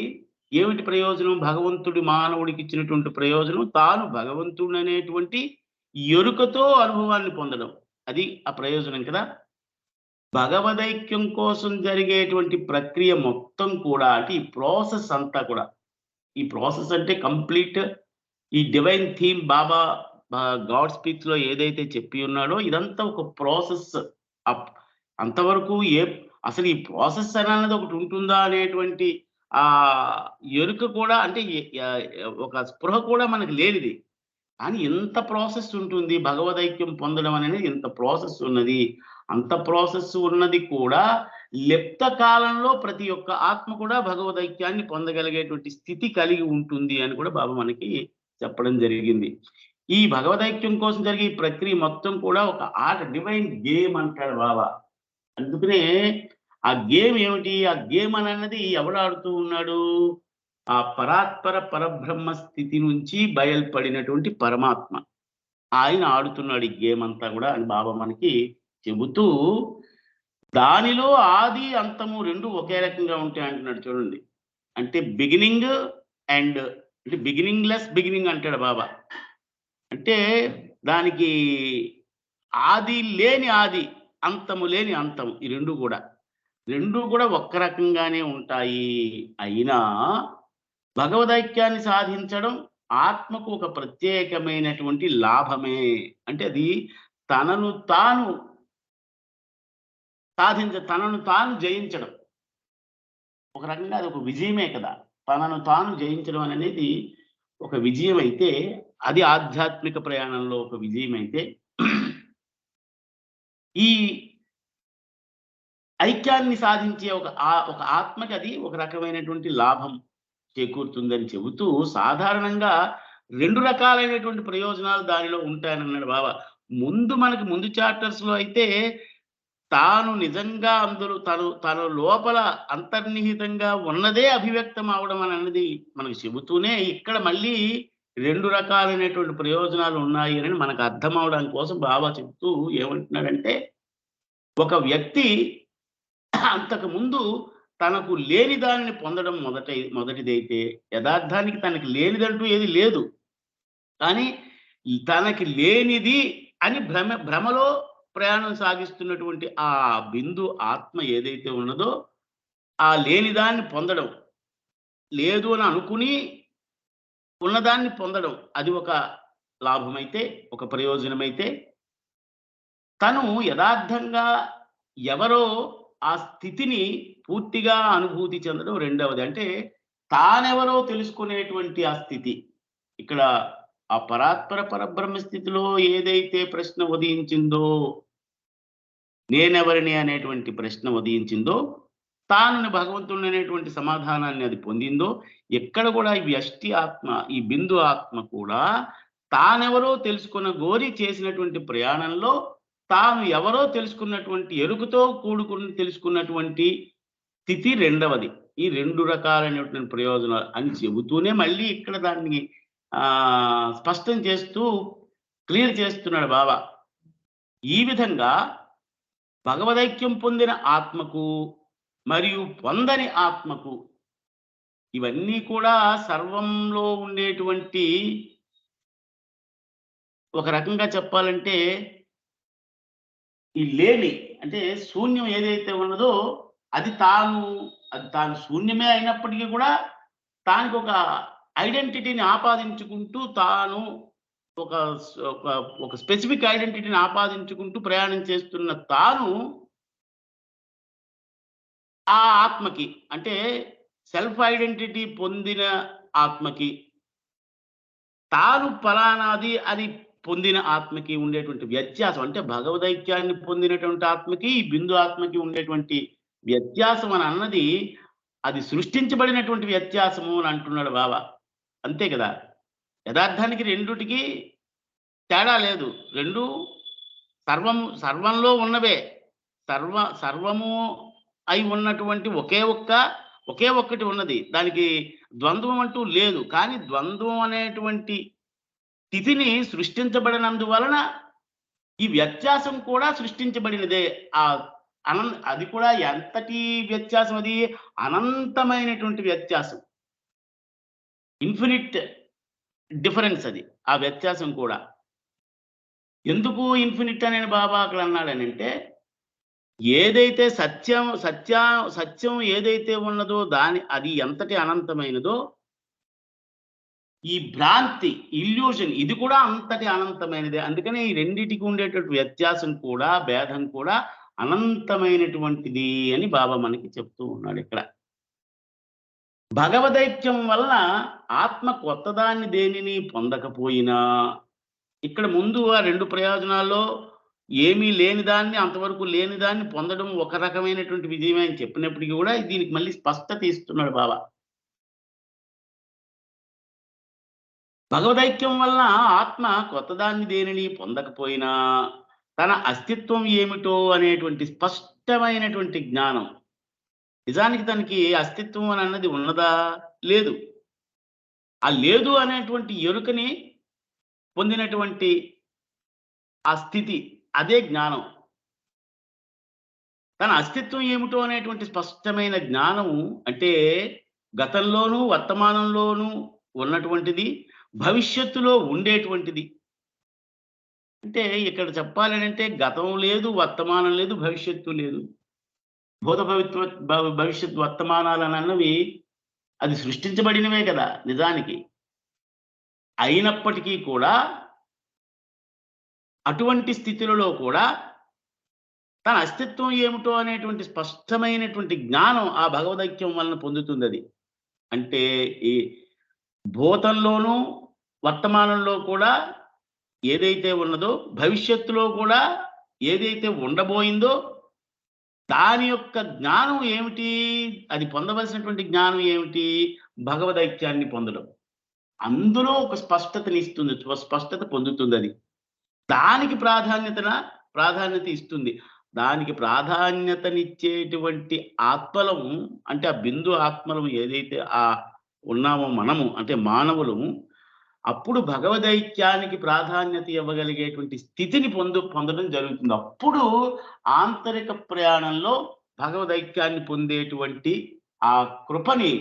ఏమిటి ప్రయోజనం? భగవంతుడి మానవుడికి ఇచ్చినటువంటి ప్రయోజనం తాను భగవంతుడు అనేటువంటి ఎరుకతో అనుభవాన్ని పొందడం, అది ఆ ప్రయోజనం కదా. భగవదైక్యం కోసం జరిగేటువంటి ప్రక్రియ మొత్తం కూడా, అంటే ఈ ప్రాసెస్ అంతా కూడా, ఈ ప్రాసెస్ అంటే కంప్లీట్ ఈ డివైన్ థీమ్ బాబా గాడ్ స్పీచ్ లో ఏదైతే చెప్పి ఉన్నాడో ఇదంతా ఒక ప్రాసెస్. అంతవరకు అసలు ఈ ప్రాసెస్ అన్నది ఒకటి ఉంటుందా అనేటువంటి ఆ ఎరుక కూడా, అంటే ఒక స్పృహ కూడా మనకు లేనిది. కానీ ఎంత ప్రాసెస్ ఉంటుంది భగవదైక్యం పొందడం అనేది, ఎంత ప్రాసెస్ ఉన్నది. అంత ప్రాసెస్ ఉన్నది కూడా లిప్త కాలంలో ప్రతి ఒక్క ఆత్మ కూడా భగవదైక్యాన్ని పొందగలిగేటువంటి స్థితి కలిగి ఉంటుంది అని కూడా బాబా మనకి చెప్పడం జరిగింది. ఈ భగవదైక్యం కోసం జరిగే ఈ ప్రక్రియ మొత్తం కూడా ఒక ఆట, డివైన్ గేమ్ అంటాడు బాబా. అందుకనే ఆ గేమ్ ఏమిటి? ఆ గేమ్ అన్నది ఎవడు ఆడుతూ ఉన్నాడు? ఆ పరాత్పర పరబ్రహ్మ స్థితి నుంచి బయల్పడినటువంటి పరమాత్మ ఆయన ఆడుతున్నాడు ఈ గేమ్ అంతా కూడా అని బాబా మనకి చెబుతూ, దానిలో ఆది అంతము 2 ఒకే రకంగా ఉంటాయి అంటున్నాడు. చూడండి, అంటే బిగినింగ్ అండ్, అంటే బిగినింగ్ లెస్ బిగినింగ్ అంటాడు బాబా. అంటే దానికి ఆది లేని ఆది, అంతము లేని అంతం, ఈ రెండు కూడా ఒక్క రకంగానే ఉంటాయి. అయినా భగవదైక్యాన్ని సాధించడం ఆత్మకు ఒక ప్రత్యేకమైనటువంటి లాభమే. అంటే అది తనను తాను జయించడం, ఒక రకంగా అది ఒక విజయమే కదా. తనను తాను జయించడం అనేది ఒక విజయం అయితే, అది ఆధ్యాత్మిక ప్రయాణంలో ఒక విజయం అయితే, ఈ ఐక్యాన్ని సాధించే ఒక ఆత్మకి అది ఒక రకమైనటువంటి లాభం చేకూరుతుందని చెబుతూ, సాధారణంగా 2 రకాలైనటువంటి ప్రయోజనాలు దానిలో ఉంటాయని బాబా. ముందు చాప్టర్స్ లో అయితే తాను నిజంగా అందులో తన లోపల అంతర్నిహితంగా ఉన్నదే అభివ్యక్తం అవడం అన్నది మనకు చెబుతూనే, ఇక్కడ మళ్ళీ 2 రకాలైనటువంటి ప్రయోజనాలు ఉన్నాయి అని మనకు అర్థం అవడం కోసం బాబా చెబుతూ ఏమంటున్నాడంటే, ఒక వ్యక్తి అంతకు ముందు తనకు లేని దానిని పొందడం మొదటిదైతే, యథార్థానికి తనకి లేనిదంటూ ఏది లేదు, కానీ తనకి లేనిది అని భ్రమలో ప్రయాణం సాగిస్తున్నటువంటి ఆ బిందు ఆత్మ ఏదైతే ఉన్నదో, ఆ లేనిదాన్ని పొందడం, లేదు అని అనుకుని ఉన్నదాన్ని పొందడం, అది ఒక లాభమైతే, ఒక ప్రయోజనమైతే, తను యథార్థంగా ఎవరో ఆ స్థితిని పూర్తిగా అనుభూతి చెందడం రెండవది. అంటే తానెవరో తెలుసుకునేటువంటి ఆ స్థితి. ఇక్కడ ఆ పరాత్పర పరబ్రహ్మ స్థితిలో ఏదైతే ప్రశ్న ఉదయించిందో, నేనెవరిని అనేటువంటి ప్రశ్న ఉదయించిందో, తాను భగవంతుని అనేటువంటి సమాధానాన్ని అది పొందిందో, ఎక్కడ కూడా ఈ వ్యష్టి ఆత్మ, ఈ బిందు ఆత్మ కూడా తానెవరో తెలుసుకున్న గోరి చేసినటువంటి ప్రయాణంలో తాను ఎవరో తెలుసుకున్నటువంటి ఎరుకుతో కూడుకుని తెలుసుకున్నటువంటి స్థితి రెండవది. ఈ 2 రకాలైనటువంటి ప్రయోజనాలు అని చెబుతూనే మళ్ళీ ఇక్కడ దాన్ని స్పష్టం చేస్తూ క్లియర్ చేస్తున్నాడు బాబా. ఈ విధంగా భగవదైక్యం పొందిన ఆత్మకు మరియు పొందని ఆత్మకు ఇవన్నీ కూడా సర్వంలో ఉండేటువంటి, ఒక రకంగా చెప్పాలంటే ఈ లేని, అంటే శూన్యం ఏదైతే ఉన్నదో అది తాను శూన్యమే అయినప్పటికీ కూడా తానికి ఒక ఐడెంటిటీని ఆపాదించుకుంటూ తాను ఒక ఒక స్పెసిఫిక్ ఐడెంటిటీని ఆపాదించుకుంటూ ప్రయాణం చేస్తున్న తాను ఆ ఆత్మకి అంటే సెల్ఫ్ ఐడెంటిటీ పొందిన ఆత్మకి తాను ఫలానాది అని పొందిన ఆత్మకి ఉండేటువంటి వ్యత్యాసం, అంటే భగవదైక్యాన్ని పొందినటువంటి ఆత్మకి బిందు ఆత్మకి ఉండేటువంటి వ్యత్యాసం అని అన్నది అది సృష్టించబడినటువంటి వ్యత్యాసము అని అంటున్నాడు బాబా. అంతే కదా, యథార్థానికి రెండుటికి తేడా లేదు, రెండు సర్వంలో ఉన్నవే, సర్వము అయి ఉన్నటువంటి ఒకే ఒక్కటి ఉన్నది, దానికి ద్వంద్వం అంటూ లేదు. కానీ ద్వంద్వం అనేటువంటి స్థితిని సృష్టించబడినందువలన ఈ వ్యత్యాసం కూడా సృష్టించబడినదే. అది కూడా ఎంతటి వ్యత్యాసం, అది అనంతమైనటువంటి వ్యత్యాసం, ఇన్ఫినిట్ డిఫరెన్స్ అది ఆ వ్యత్యాసం కూడా. ఎందుకు ఇన్ఫినిట్ అనే బాబా అక్కడ అన్నాడనంటే, ఏదైతే సత్యం ఏదైతే ఉన్నదో అది ఎంతటి అనంతమైనదో ఈ భ్రాంతి ఇల్యూషన్ ఇది కూడా అంతటి అనంతమైనదే. అందుకని ఈ రెండిటికి ఉండేటువంటి వ్యత్యాసం కూడా భేదం కూడా అనంతమైనటువంటిది అని బాబా మనకి చెప్తూ ఉన్నాడు ఇక్కడ. భగవదైక్యం వలన ఆత్మ కొత్తదాన్ని దేనిని పొందకపోయినా, ఇక్కడ ముందు ఆ రెండు ప్రయోజనాల్లో ఏమీ లేని దాన్ని అంతవరకు లేని దాన్ని పొందడం ఒక రకమైనటువంటి విజయమే అని చెప్పినప్పటికీ కూడా దీనికి మళ్ళీ స్పష్టత ఇస్తున్నాడు బాబా. భగవదైక్యం వలన ఆత్మ కొత్తదాన్ని దేనిని పొందకపోయినా తన అస్తిత్వం ఏమిటో అనేటువంటి స్పష్టమైనటువంటి జ్ఞానం. నిజానికి తనకి అస్తిత్వం అని అన్నది ఉన్నదా? లేదు. ఆ లేదు అనేటువంటి ఎరుకని పొందినటువంటి ఆ స్థితి, అదే జ్ఞానం. తన అస్తిత్వం ఏమిటో అనేటువంటి స్పష్టమైన జ్ఞానము అంటే గతంలోనూ వర్తమానంలోనూ ఉన్నటువంటిది, భవిష్యత్తులో ఉండేటువంటిది. అంటే ఇక్కడ చెప్పాలని అంటే గతం లేదు, వర్తమానం లేదు, భవిష్యత్తు లేదు. భూత భవిష్యత్ వర్తమానాలు అన్నవి అది సృష్టించబడినవే కదా నిజానికి. అయినప్పటికీ కూడా అటువంటి స్థితులలో కూడా తన అస్తిత్వం ఏమిటో అనేటువంటి స్పష్టమైనటువంటి జ్ఞానం ఆ భగవదైక్యం వలన పొందుతుంది. అది అంటే ఈ భూతంలోనూ వర్తమానంలో కూడా ఏదైతే ఉన్నదో, భవిష్యత్తులో కూడా ఏదైతే ఉండబోయిందో దాని యొక్క జ్ఞానం ఏమిటి, అది పొందవలసినటువంటి జ్ఞానం ఏమిటి? భగవదైక్యాన్ని పొందడం. అందులో ఒక స్పష్టతని ఇస్తుంది, స్పష్టత పొందుతుంది. అది దానికి ప్రాధాన్యత ఇస్తుంది. దానికి ప్రాధాన్యతనిచ్చేటువంటి ఆత్మలం అంటే ఆ బిందు ఆత్మలం ఏదైతే ఉన్నామో మనము అంటే మానవులము, అప్పుడు భగవదైక్యానికి ప్రాధాన్యత ఇవ్వగలిగేటువంటి స్థితిని పొందడం జరుగుతుంది. అప్పుడు ఆంతరిక ప్రయాణంలో భగవదైక్యాన్ని పొందేటువంటి ఆ కృపని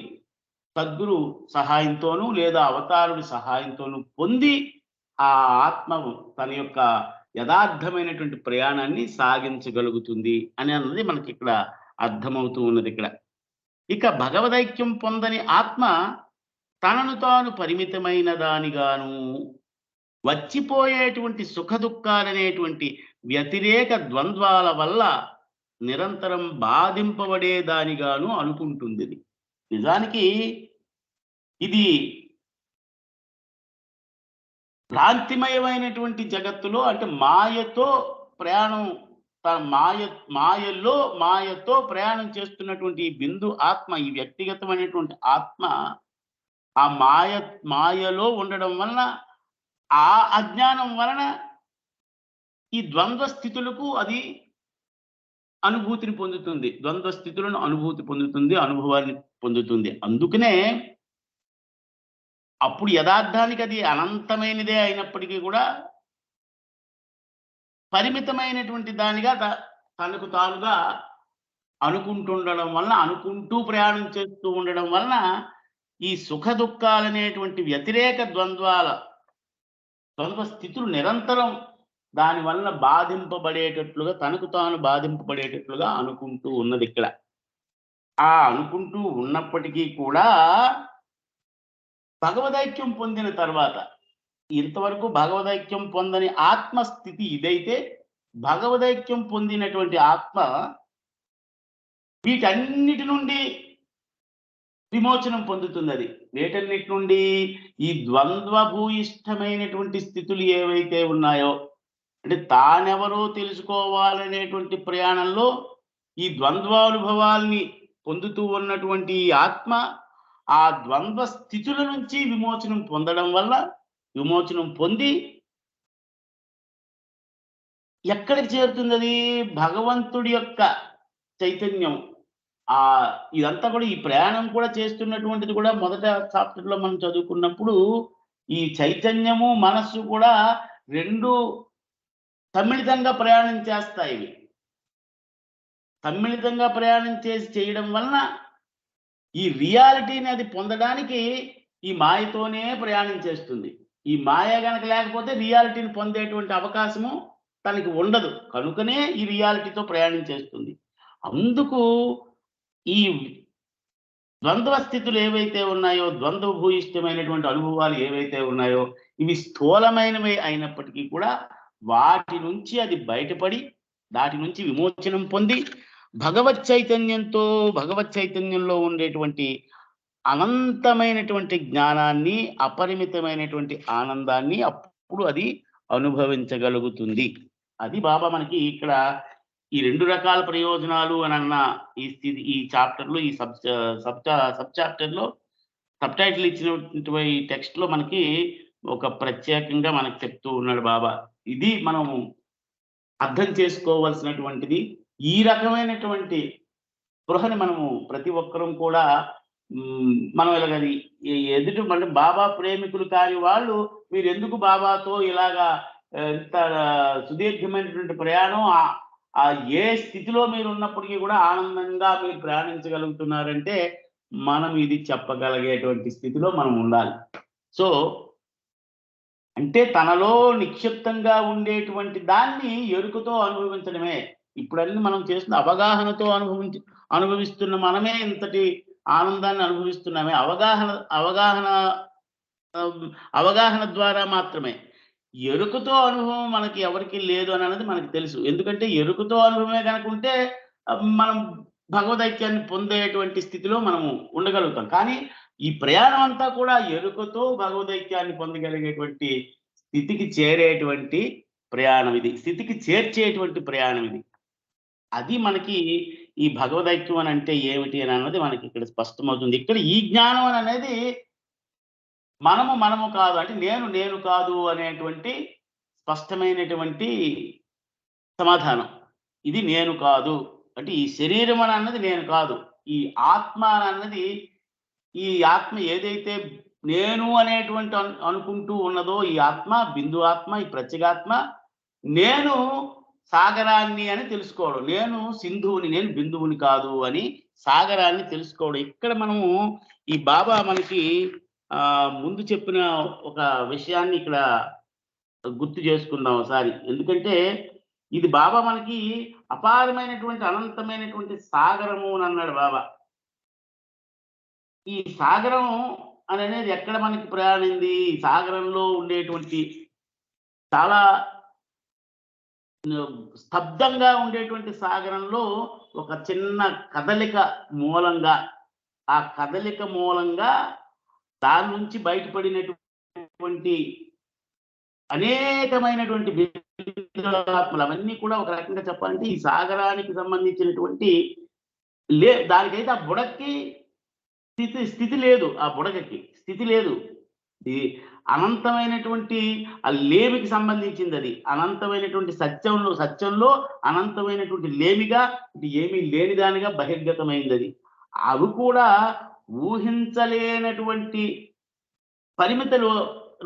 సద్గురు సహాయంతోనూ లేదా అవతారుడి సహాయంతోనూ పొంది ఆ ఆత్మ తన యొక్క యథార్థమైనటువంటి ప్రయాణాన్ని సాగించగలుగుతుంది అని అన్నది మనకి ఇక్కడ అర్థమవుతూ ఉన్నది. ఇక భగవదైక్యం పొందని ఆత్మ తనను తాను పరిమితమైన దానిగాను, వచ్చిపోయేటువంటి సుఖ దుఃఖాలనేటువంటి వ్యతిరేక ద్వంద్వాల వల్ల నిరంతరం బాధింపబడేదానిగాను అనుకుంటుంది. నిజానికి ఇది భ్రాంతిమయమైనటువంటి జగత్తులో అంటే మాయతో ప్రయాణం చేస్తున్నటువంటి ఈ బిందు ఆత్మ, ఈ వ్యక్తిగతమైనటువంటి ఆత్మ ఆ మాయలో ఉండడం వలన, ఆ అజ్ఞానం వలన ఈ ద్వంద్వ స్థితులకు అది అనుభూతిని పొందుతుంది, ద్వంద్వ స్థితులను అనుభవాన్ని పొందుతుంది. అందుకనే అప్పుడు యథార్థానికి అది అనంతమైనదే అయినప్పటికీ కూడా పరిమితమైనటువంటి దానిగా తనకు తానుగా అనుకుంటుండడం వలన, అనుకుంటూ ప్రయాణం చేస్తూ ఉండడం వలన ఈ సుఖ దుఃఖాలనేటువంటి వ్యతిరేక ద్వంద్వ స్థితులు నిరంతరం దాని వలన బాధింపబడేటట్లుగా, తనకు తాను బాధింపబడేటట్లుగా అనుకుంటూ ఉన్నది. ఇక్కడ ఆ అనుకుంటూ ఉన్నప్పటికీ కూడా భగవదైక్యం పొందిన తర్వాత, ఇంతవరకు భగవదైక్యం పొందని ఆత్మస్థితి ఇదైతే, భగవదైక్యం పొందినటువంటి ఆత్మ వీటన్నిటి నుండి విమోచనం పొందుతుంది. అది వీటన్నిటి నుండి ఈ ద్వంద్వభూయిష్టమైనటువంటి స్థితులు ఏవైతే ఉన్నాయో, అంటే తానెవరో తెలుసుకోవాలనేటువంటి ప్రయాణంలో ఈ ద్వంద్వానుభవాల్ని పొందుతూ ఉన్నటువంటి ఈ ఆత్మ ఆ ద్వంద్వ స్థితుల నుంచి విమోచనం పొందడం వల్ల, విమోచనం పొంది ఎక్కడికి చేరుతుంది? అది భగవంతుడి యొక్క చైతన్యం. ఇదంతా కూడా, ఈ ప్రయాణం కూడా చేస్తున్నటువంటిది కూడా మొదట చాప్టర్లో మనం చదువుకున్నప్పుడు, ఈ చైతన్యము మనస్సు కూడా రెండు సమ్మిళితంగా ప్రయాణం చేస్తాయి. సమ్మిళితంగా ప్రయాణం చేయడం వలన ఈ రియాలిటీని అది పొందడానికి ఈ మాయతోనే ప్రయాణం చేస్తుంది. ఈ మాయ గనక లేకపోతే రియాలిటీని పొందేటువంటి అవకాశము తనకి ఉండదు. కనుకనే ఈ రియాలిటీతో ప్రయాణం చేస్తుంది. అందుకు ఈ ద్వంద్వ స్థితులు ఏవైతే ఉన్నాయో, ద్వంద్వభూయిష్టమైనటువంటి అనుభవాలు ఏవైతే ఉన్నాయో, ఇవి స్థూలమైనవి అయినప్పటికీ కూడా వాటి నుంచి అది బయటపడి, వాటి నుంచి విమోచనం పొంది భగవత్ చైతన్యంలో ఉండేటువంటి అనంతమైనటువంటి జ్ఞానాన్ని, అపరిమితమైనటువంటి ఆనందాన్ని అప్పుడు అది అనుభవించగలుగుతుంది. అది బాబా మనకి ఇక్కడ ఈ రెండు రకాల ప్రయోజనాలు అని అన్న ఈ చాప్టర్లో, ఈ సబ్ చాప్టర్లో సబ్ టైటిల్ ఇచ్చినటువంటి టెక్స్ట్ లో మనకి ఒక ప్రత్యేకంగా మనకు చెప్తూ ఉన్నాడు బాబా. ఇది మనం అర్థం చేసుకోవాల్సినటువంటిది. ఈ రకమైనటువంటి స్పృహని మనము ప్రతి ఒక్కరం కూడా మనం ఇలాగది ఎదుటి అంటే బాబా ప్రేమికులు కాని వాళ్ళు మీరు ఎందుకు బాబాతో ఇలాగా ఇంత సుదీర్ఘమైనటువంటి ప్రయాణం ఏ స్థితిలో మీరు ఉన్నప్పటికీ కూడా ఆనందంగా మీరు ప్రయాణించగలుగుతున్నారంటే మనం ఇది చెప్పగలిగేటువంటి స్థితిలో మనం ఉండాలి. సో అంటే తనలో నిక్షిప్తంగా ఉండేటువంటి దాన్ని ఎరుకతో అనుభవించడమే. ఇప్పుడన్నీ మనం చేస్తున్న అవగాహనతో అనుభవిస్తున్న మనమే ఇంతటి ఆనందాన్ని అనుభవిస్తున్నామే. అవగాహన ద్వారా మాత్రమే. ఎరుకతో అనుభవం మనకి ఎవరికి లేదు అని అన్నది మనకి తెలుసు. ఎందుకంటే ఎరుకతో అనుభవమే కనుక ఉంటే మనం భగవదైక్యాన్ని పొందేటువంటి స్థితిలో మనము ఉండగలుగుతాం. కానీ ఈ ప్రయాణం అంతా కూడా ఎరుకతో భగవదైక్యాన్ని పొందగలిగేటువంటి స్థితికి చేరేటువంటి ప్రయాణం ఇది, స్థితికి చేర్చేటువంటి ప్రయాణం ఇది. అది మనకి ఈ భగవదైక్యం అని అంటే ఏమిటి అని అన్నది మనకి ఇక్కడ స్పష్టమవుతుంది. ఇక్కడ ఈ జ్ఞానం అని అనేది మనము కాదు, అంటే నేను కాదు అనేటువంటి స్పష్టమైనటువంటి సమాధానం. ఇది నేను కాదు అంటే ఈ శరీరం అని అన్నది నేను కాదు. ఈ ఆత్మ అని అన్నది, ఈ ఆత్మ ఏదైతే నేను అనేటువంటి అనుకుంటూ ఉన్నదో ఈ ఆత్మ, బిందు ఆత్మ, ఈ ప్రత్యేగాత్మ, నేను సాగరాన్ని అని తెలుసుకోవడం, నేను సింధువుని, నేను బిందువుని కాదు అని సాగరాన్ని తెలుసుకోవడం. ఇక్కడ మనము ఈ బాబా మనకి ముందు చెప్పిన ఒక విషయాన్ని ఇక్కడ గుర్తు చేసుకుందాం ఒకసారి. ఎందుకంటే ఇది బాబా మనకి అపారమైనటువంటి అనంతమైనటువంటి సాగరము అని అన్నాడు బాబా. ఈ సాగరం అనేది ఎక్కడ మనకి ప్రయాణింది? ఈ సాగరంలో ఉండేటువంటి చాలా స్తబ్దంగా ఉండేటువంటి సాగరంలో ఒక చిన్న కదలిక మూలంగా, ఆ కదలిక మూలంగా దాని నుంచి బయటపడినటువంటి అనేకమైనటువంటి ఆత్మలు అవన్నీ కూడా ఒక రకంగా చెప్పాలంటే ఈ సాగరానికి సంబంధించినటువంటి దానికైతే ఆ బుడకి స్థితి లేదు, ఆ బుడగకి స్థితి లేదు. ఇది అనంతమైనటువంటి ఆ లేమికి సంబంధించింది. అది అనంతమైనటువంటి సత్యంలో అనంతమైనటువంటి లేమిగా, ఇది ఏమీ లేని దానిగా బహిర్గతమైంది. అది అవి కూడా ఊహించలేనటువంటి పరిమిత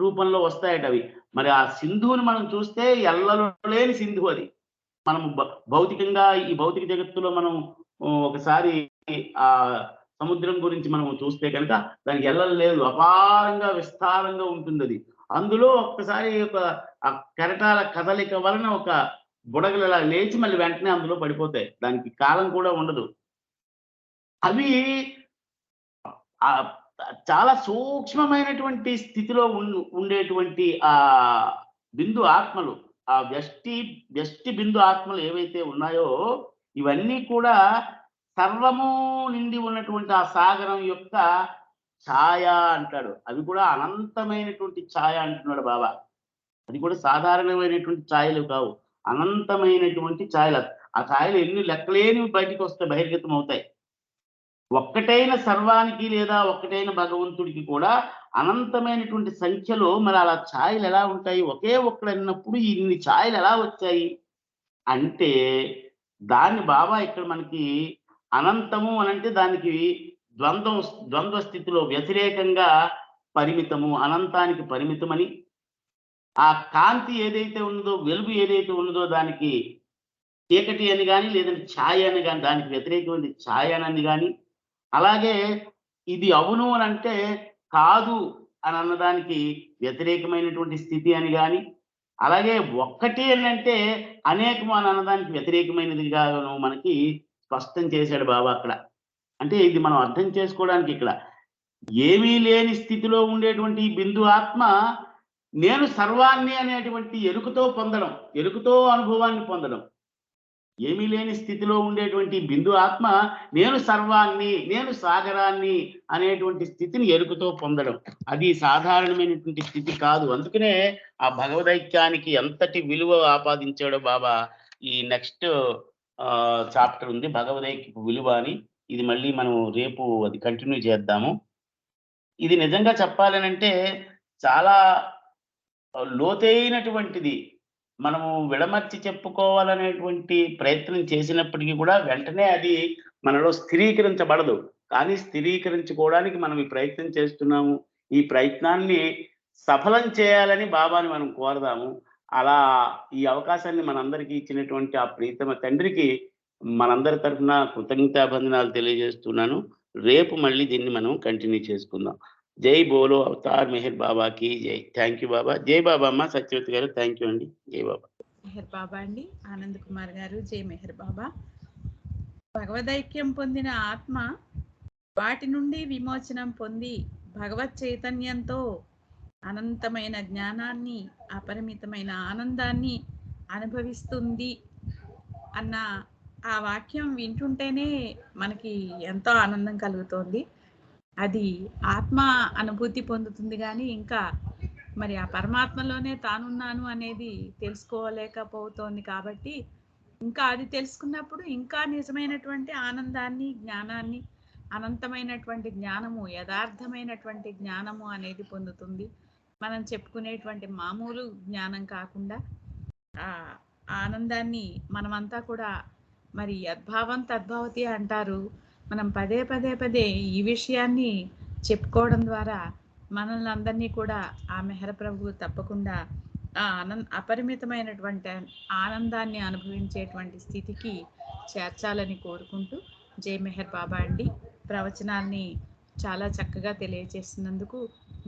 రూపంలో వస్తాయట అవి. మరి ఆ సింధువుని మనం చూస్తే ఎల్లలు లేని సింధువు అది. మనము భౌతికంగా ఈ భౌతిక జగత్తులో మనం ఒకసారి ఆ సముద్రం గురించి మనం చూస్తే కనుక దానికి ఎల్లలు లేదు, అపారంగా విస్తారంగా ఉంటుంది అది. అందులో ఒక్కసారి ఒక కెరటాల కదలిక వలన ఒక బుడగలు ఇలా లేచి మళ్ళీ వెంటనే అందులో పడిపోతాయి, దానికి కాలం కూడా ఉండదు. అవి చాలా సూక్ష్మమైనటువంటి స్థితిలో ఉండేటువంటి ఆ బిందు ఆత్మలు, ఆ వ్యష్టి బిందు ఆత్మలు ఏవైతే ఉన్నాయో ఇవన్నీ కూడా సర్వము నిండి ఉన్నటువంటి ఆ సాగరం యొక్క ఛాయ అంటాడు. అవి కూడా అనంతమైనటువంటి ఛాయ అంటున్నాడు బాబా. అది కూడా సాధారణమైనటువంటి ఛాయలు కావు, అనంతమైనటువంటి ఛాయలు. ఆ ఛాయలు ఎన్ని లెక్కలేని బయటికి వస్తాయి, బహిర్గతం అవుతాయి. ఒక్కటైన సర్వానికి లేదా ఒక్కటైన భగవంతుడికి కూడా అనంతమైనటువంటి సంఖ్యలో మరి అలా ఛాయలు ఎలా ఉంటాయి? ఒకే ఒక్కడు అన్నప్పుడు ఇన్ని ఛాయలు ఎలా వచ్చాయి అంటే దాన్ని బాబా ఇక్కడ మనకి అనంతము అనంటే దానికి ద్వంద్వ స్థితిలో వ్యతిరేకంగా పరిమితము, అనంతానికి పరిమితమని, ఆ కాంతి ఏదైతే ఉన్నదో, వెలుగు ఏదైతే ఉన్నదో దానికి చీకటి అని కానీ లేదంటే ఛాయ అని కానీ, దానికి వ్యతిరేకమైనది ఛాయ అని కానీ, అలాగే ఇది అవును అని అంటే కాదు అని అన్నదానికి వ్యతిరేకమైనటువంటి స్థితి అని కానీ, అలాగే ఒక్కటి అని అంటే అనేకము అని అన్నదానికి వ్యతిరేకమైనదిగా మనకి స్పష్టం చేశాడు బాబా అక్కడ. అంటే ఇది మనం అర్థం చేసుకోవడానికి ఇక్కడ ఏమీ లేని స్థితిలో ఉండేటువంటి బిందు ఆత్మ నేను సర్వాన్ని అనేటువంటి ఎరుకతో పొందడం, ఎరుకతో అనుభవాన్ని పొందడం. ఏమీ లేని స్థితిలో ఉండేటువంటి బిందు ఆత్మ నేను సర్వాన్ని, నేను సాగరాన్ని అనేటువంటి స్థితిని ఎరుకతో పొందడం. అది సాధారణమైనటువంటి స్థితి కాదు. అందుకనే ఆ భగవదైక్యానికి ఎంతటి విలువ ఆపాదించాడో బాబా. ఈ నెక్స్ట్ చాప్టర్ ఉంది భగవదైక్యపు విలువ అని. ఇది మళ్ళీ మనం రేపు అది కంటిన్యూ చేద్దాము. ఇది నిజంగా చెప్పాలనంటే చాలా లోతైనటువంటిది. మనము విడమర్చి చెప్పుకోవాలనేటువంటి ప్రయత్నం చేసినప్పటికీ కూడా వెంటనే అది మనలో స్థిరీకరించబడదు. కానీ స్థిరీకరించుకోవడానికి మనం ఈ ప్రయత్నం చేస్తున్నాము. ఈ ప్రయత్నాన్ని సఫలం చేయాలని బాబాని మనం కోరదాము. అలా ఈ అవకాశాన్ని మనందరికీ ఇచ్చినటువంటి ఆ ప్రీతమ తండ్రికి మనందరి తరఫున కృతజ్ఞతాబంధనాలు తెలియజేస్తున్నాను. రేపు మళ్ళీ దీన్ని మనం కంటిన్యూ చేసుకుందాం. జై బోలో అవతార్ మెహర్ బాబాకి జై. థ్యాంక్ యూ బాబా. జై బాబా అమ్మ. సత్యవతి గారు థ్యాంక్ యూ అండి. జై బాబా. మెహర్ బాబా అండి. ఆనంద్ కుమార్ గారు జై మెహర్ బాబా. భగవదైక్యం పొందిన ఆత్మ వాటి నుండి విమోచనం పొంది భగవత్ చైతన్యంతో అనంతమైన జ్ఞానాన్ని, అపరిమితమైన ఆనందాన్ని అనుభవిస్తుంది అన్న ఆ వాక్యం వింటుంటేనే మనకి ఎంతో ఆనందం కలుగుతోంది. అది ఆత్మ అనుభూతి పొందుతుంది కానీ ఇంకా మరి ఆ పరమాత్మలోనే తానున్నాను అనేది తెలుసుకోలేకపోతోంది. కాబట్టి ఇంకా అది తెలుసుకున్నప్పుడు ఇంకా నిజమైనటువంటి ఆనందాన్ని, జ్ఞానాన్ని, అనంతమైనటువంటి జ్ఞానము, యథార్థమైనటువంటి జ్ఞానము అనేది పొందుతుంది. మనం చెప్పుకునేటువంటి మామూలు జ్ఞానం కాకుండా ఆ ఆనందాన్ని మనమంతా కూడా మరి యద్భావం తద్భవతి అంటారు. మనం పదే పదే పదే ఈ విషయాన్ని చెప్పుకోవడం ద్వారా మనల్ని అందరినీ కూడా ఆ మెహర్ ప్రభు తప్పకుండా ఆ అపరిమితమైనటువంటి ఆనందాన్ని అనుభవించేటువంటి స్థితికి చేర్చాలని కోరుకుంటూ జై మెహర్ బాబా అండి. ప్రవచనాల్ని చాలా చక్కగా తెలియజేసినందుకు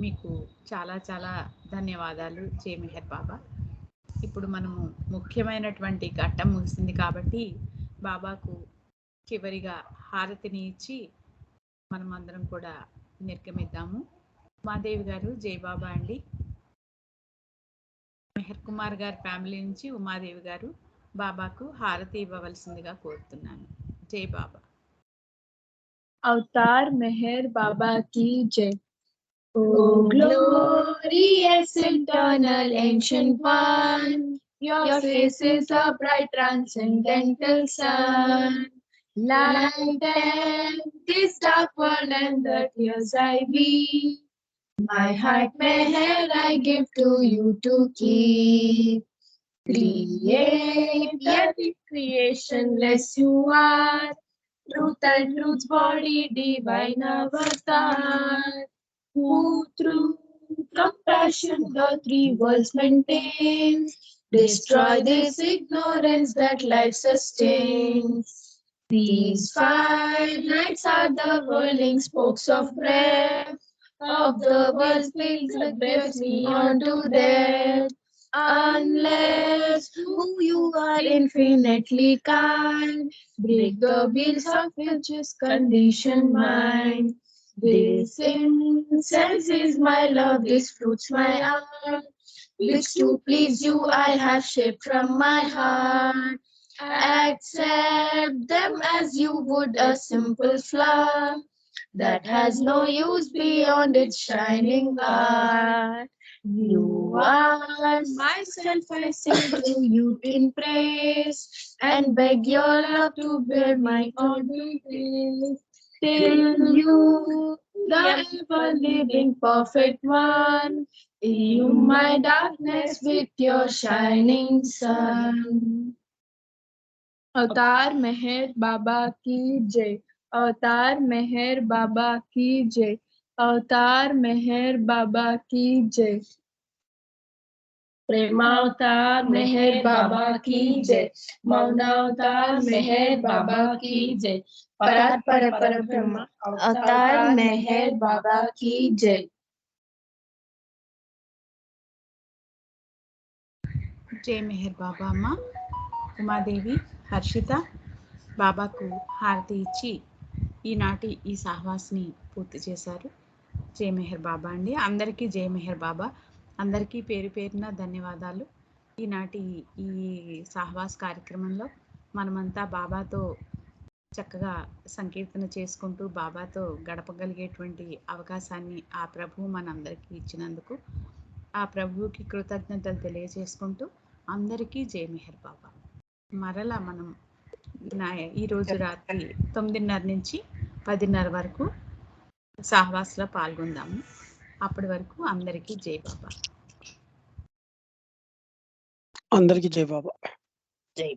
మీకు చాలా చాలా ధన్యవాదాలు. జై మెహర్ బాబా. ఇప్పుడు మనము ముఖ్యమైనటువంటి ఘట్టం ముగిసింది కాబట్టి బాబాకు చివరిగా హారతిని ఇచ్చి మనం అందరం కూడా నిర్గమిద్దాము. ఉమాదేవి గారు జై బాబా అండి. మెహర్ కుమార్ గారి ఫ్యామిలీ నుంచి ఉమాదేవి గారు బాబాకు హారతి ఇవ్వవలసిందిగా కోరుతున్నాను. జై బాబా. अवतार मेहर बाबा की जय. Oh glorious eternal ancient one, your face is a bright transcendental sun. Light and this dark world and the tears I weep. My heart meher I give to you to keep. Create every creation less you are. Truth and truth's body, divine avatar, who through compassion the three worlds maintains, destroy this ignorance that life sustains. These 5 nights are the whirling spokes of breath of the world's wings that bears me on to death. Unless who you are infinitely kind, break the wheels of which is conditioned mind. This incense is my love, this fruits my art, which to please you I have shaped from my heart. Accept them as you would a simple flower that has no use beyond its shining art. You are myself, I sing to you in praise, and beg your love to bear my only grace. Till you, the ever living perfect one, illume my darkness with your shining sun. अवतार मेहर बाबा की जय, अवतार मेहर बाबा की जय, अवतार मेहर बाबा की जय। प्रेमावतार मेहर बाबा की जय, मौनावतार मेहर बाबा की जय, परात पर ब्रह्म अवतार मेहर बाबा की जय। जय मेहर बाबा अम्मा। ఉమాదేవి, హర్షిత బాబాకు హారతి ఇచ్చి ఈనాటి ఈ సహవాస్ని పూర్తి చేశారు. జై మెహర్ బాబా అండి. అందరికీ జై మెహర్ బాబా. అందరికీ పేరు పేరున ధన్యవాదాలు. ఈనాటి ఈ సహవాస్ కార్యక్రమంలో మనమంతా బాబాతో చక్కగా సంకీర్తన చేసుకుంటూ బాబాతో గడపగలిగేటువంటి అవకాశాన్ని ఆ ప్రభువు మనందరికీ ఇచ్చినందుకు ఆ ప్రభువుకి కృతజ్ఞతలు తెలియజేసుకుంటూ అందరికీ జై మెహర్ బాబా. మరలా మనం ఈరోజు రాత్రి 9:30 నుంచి 10:30 వరకు సహవాస్లో పాల్గొందాము. అప్పటి వరకు అందరికీ జై బాబా. అందరికీ జై బాబా. జై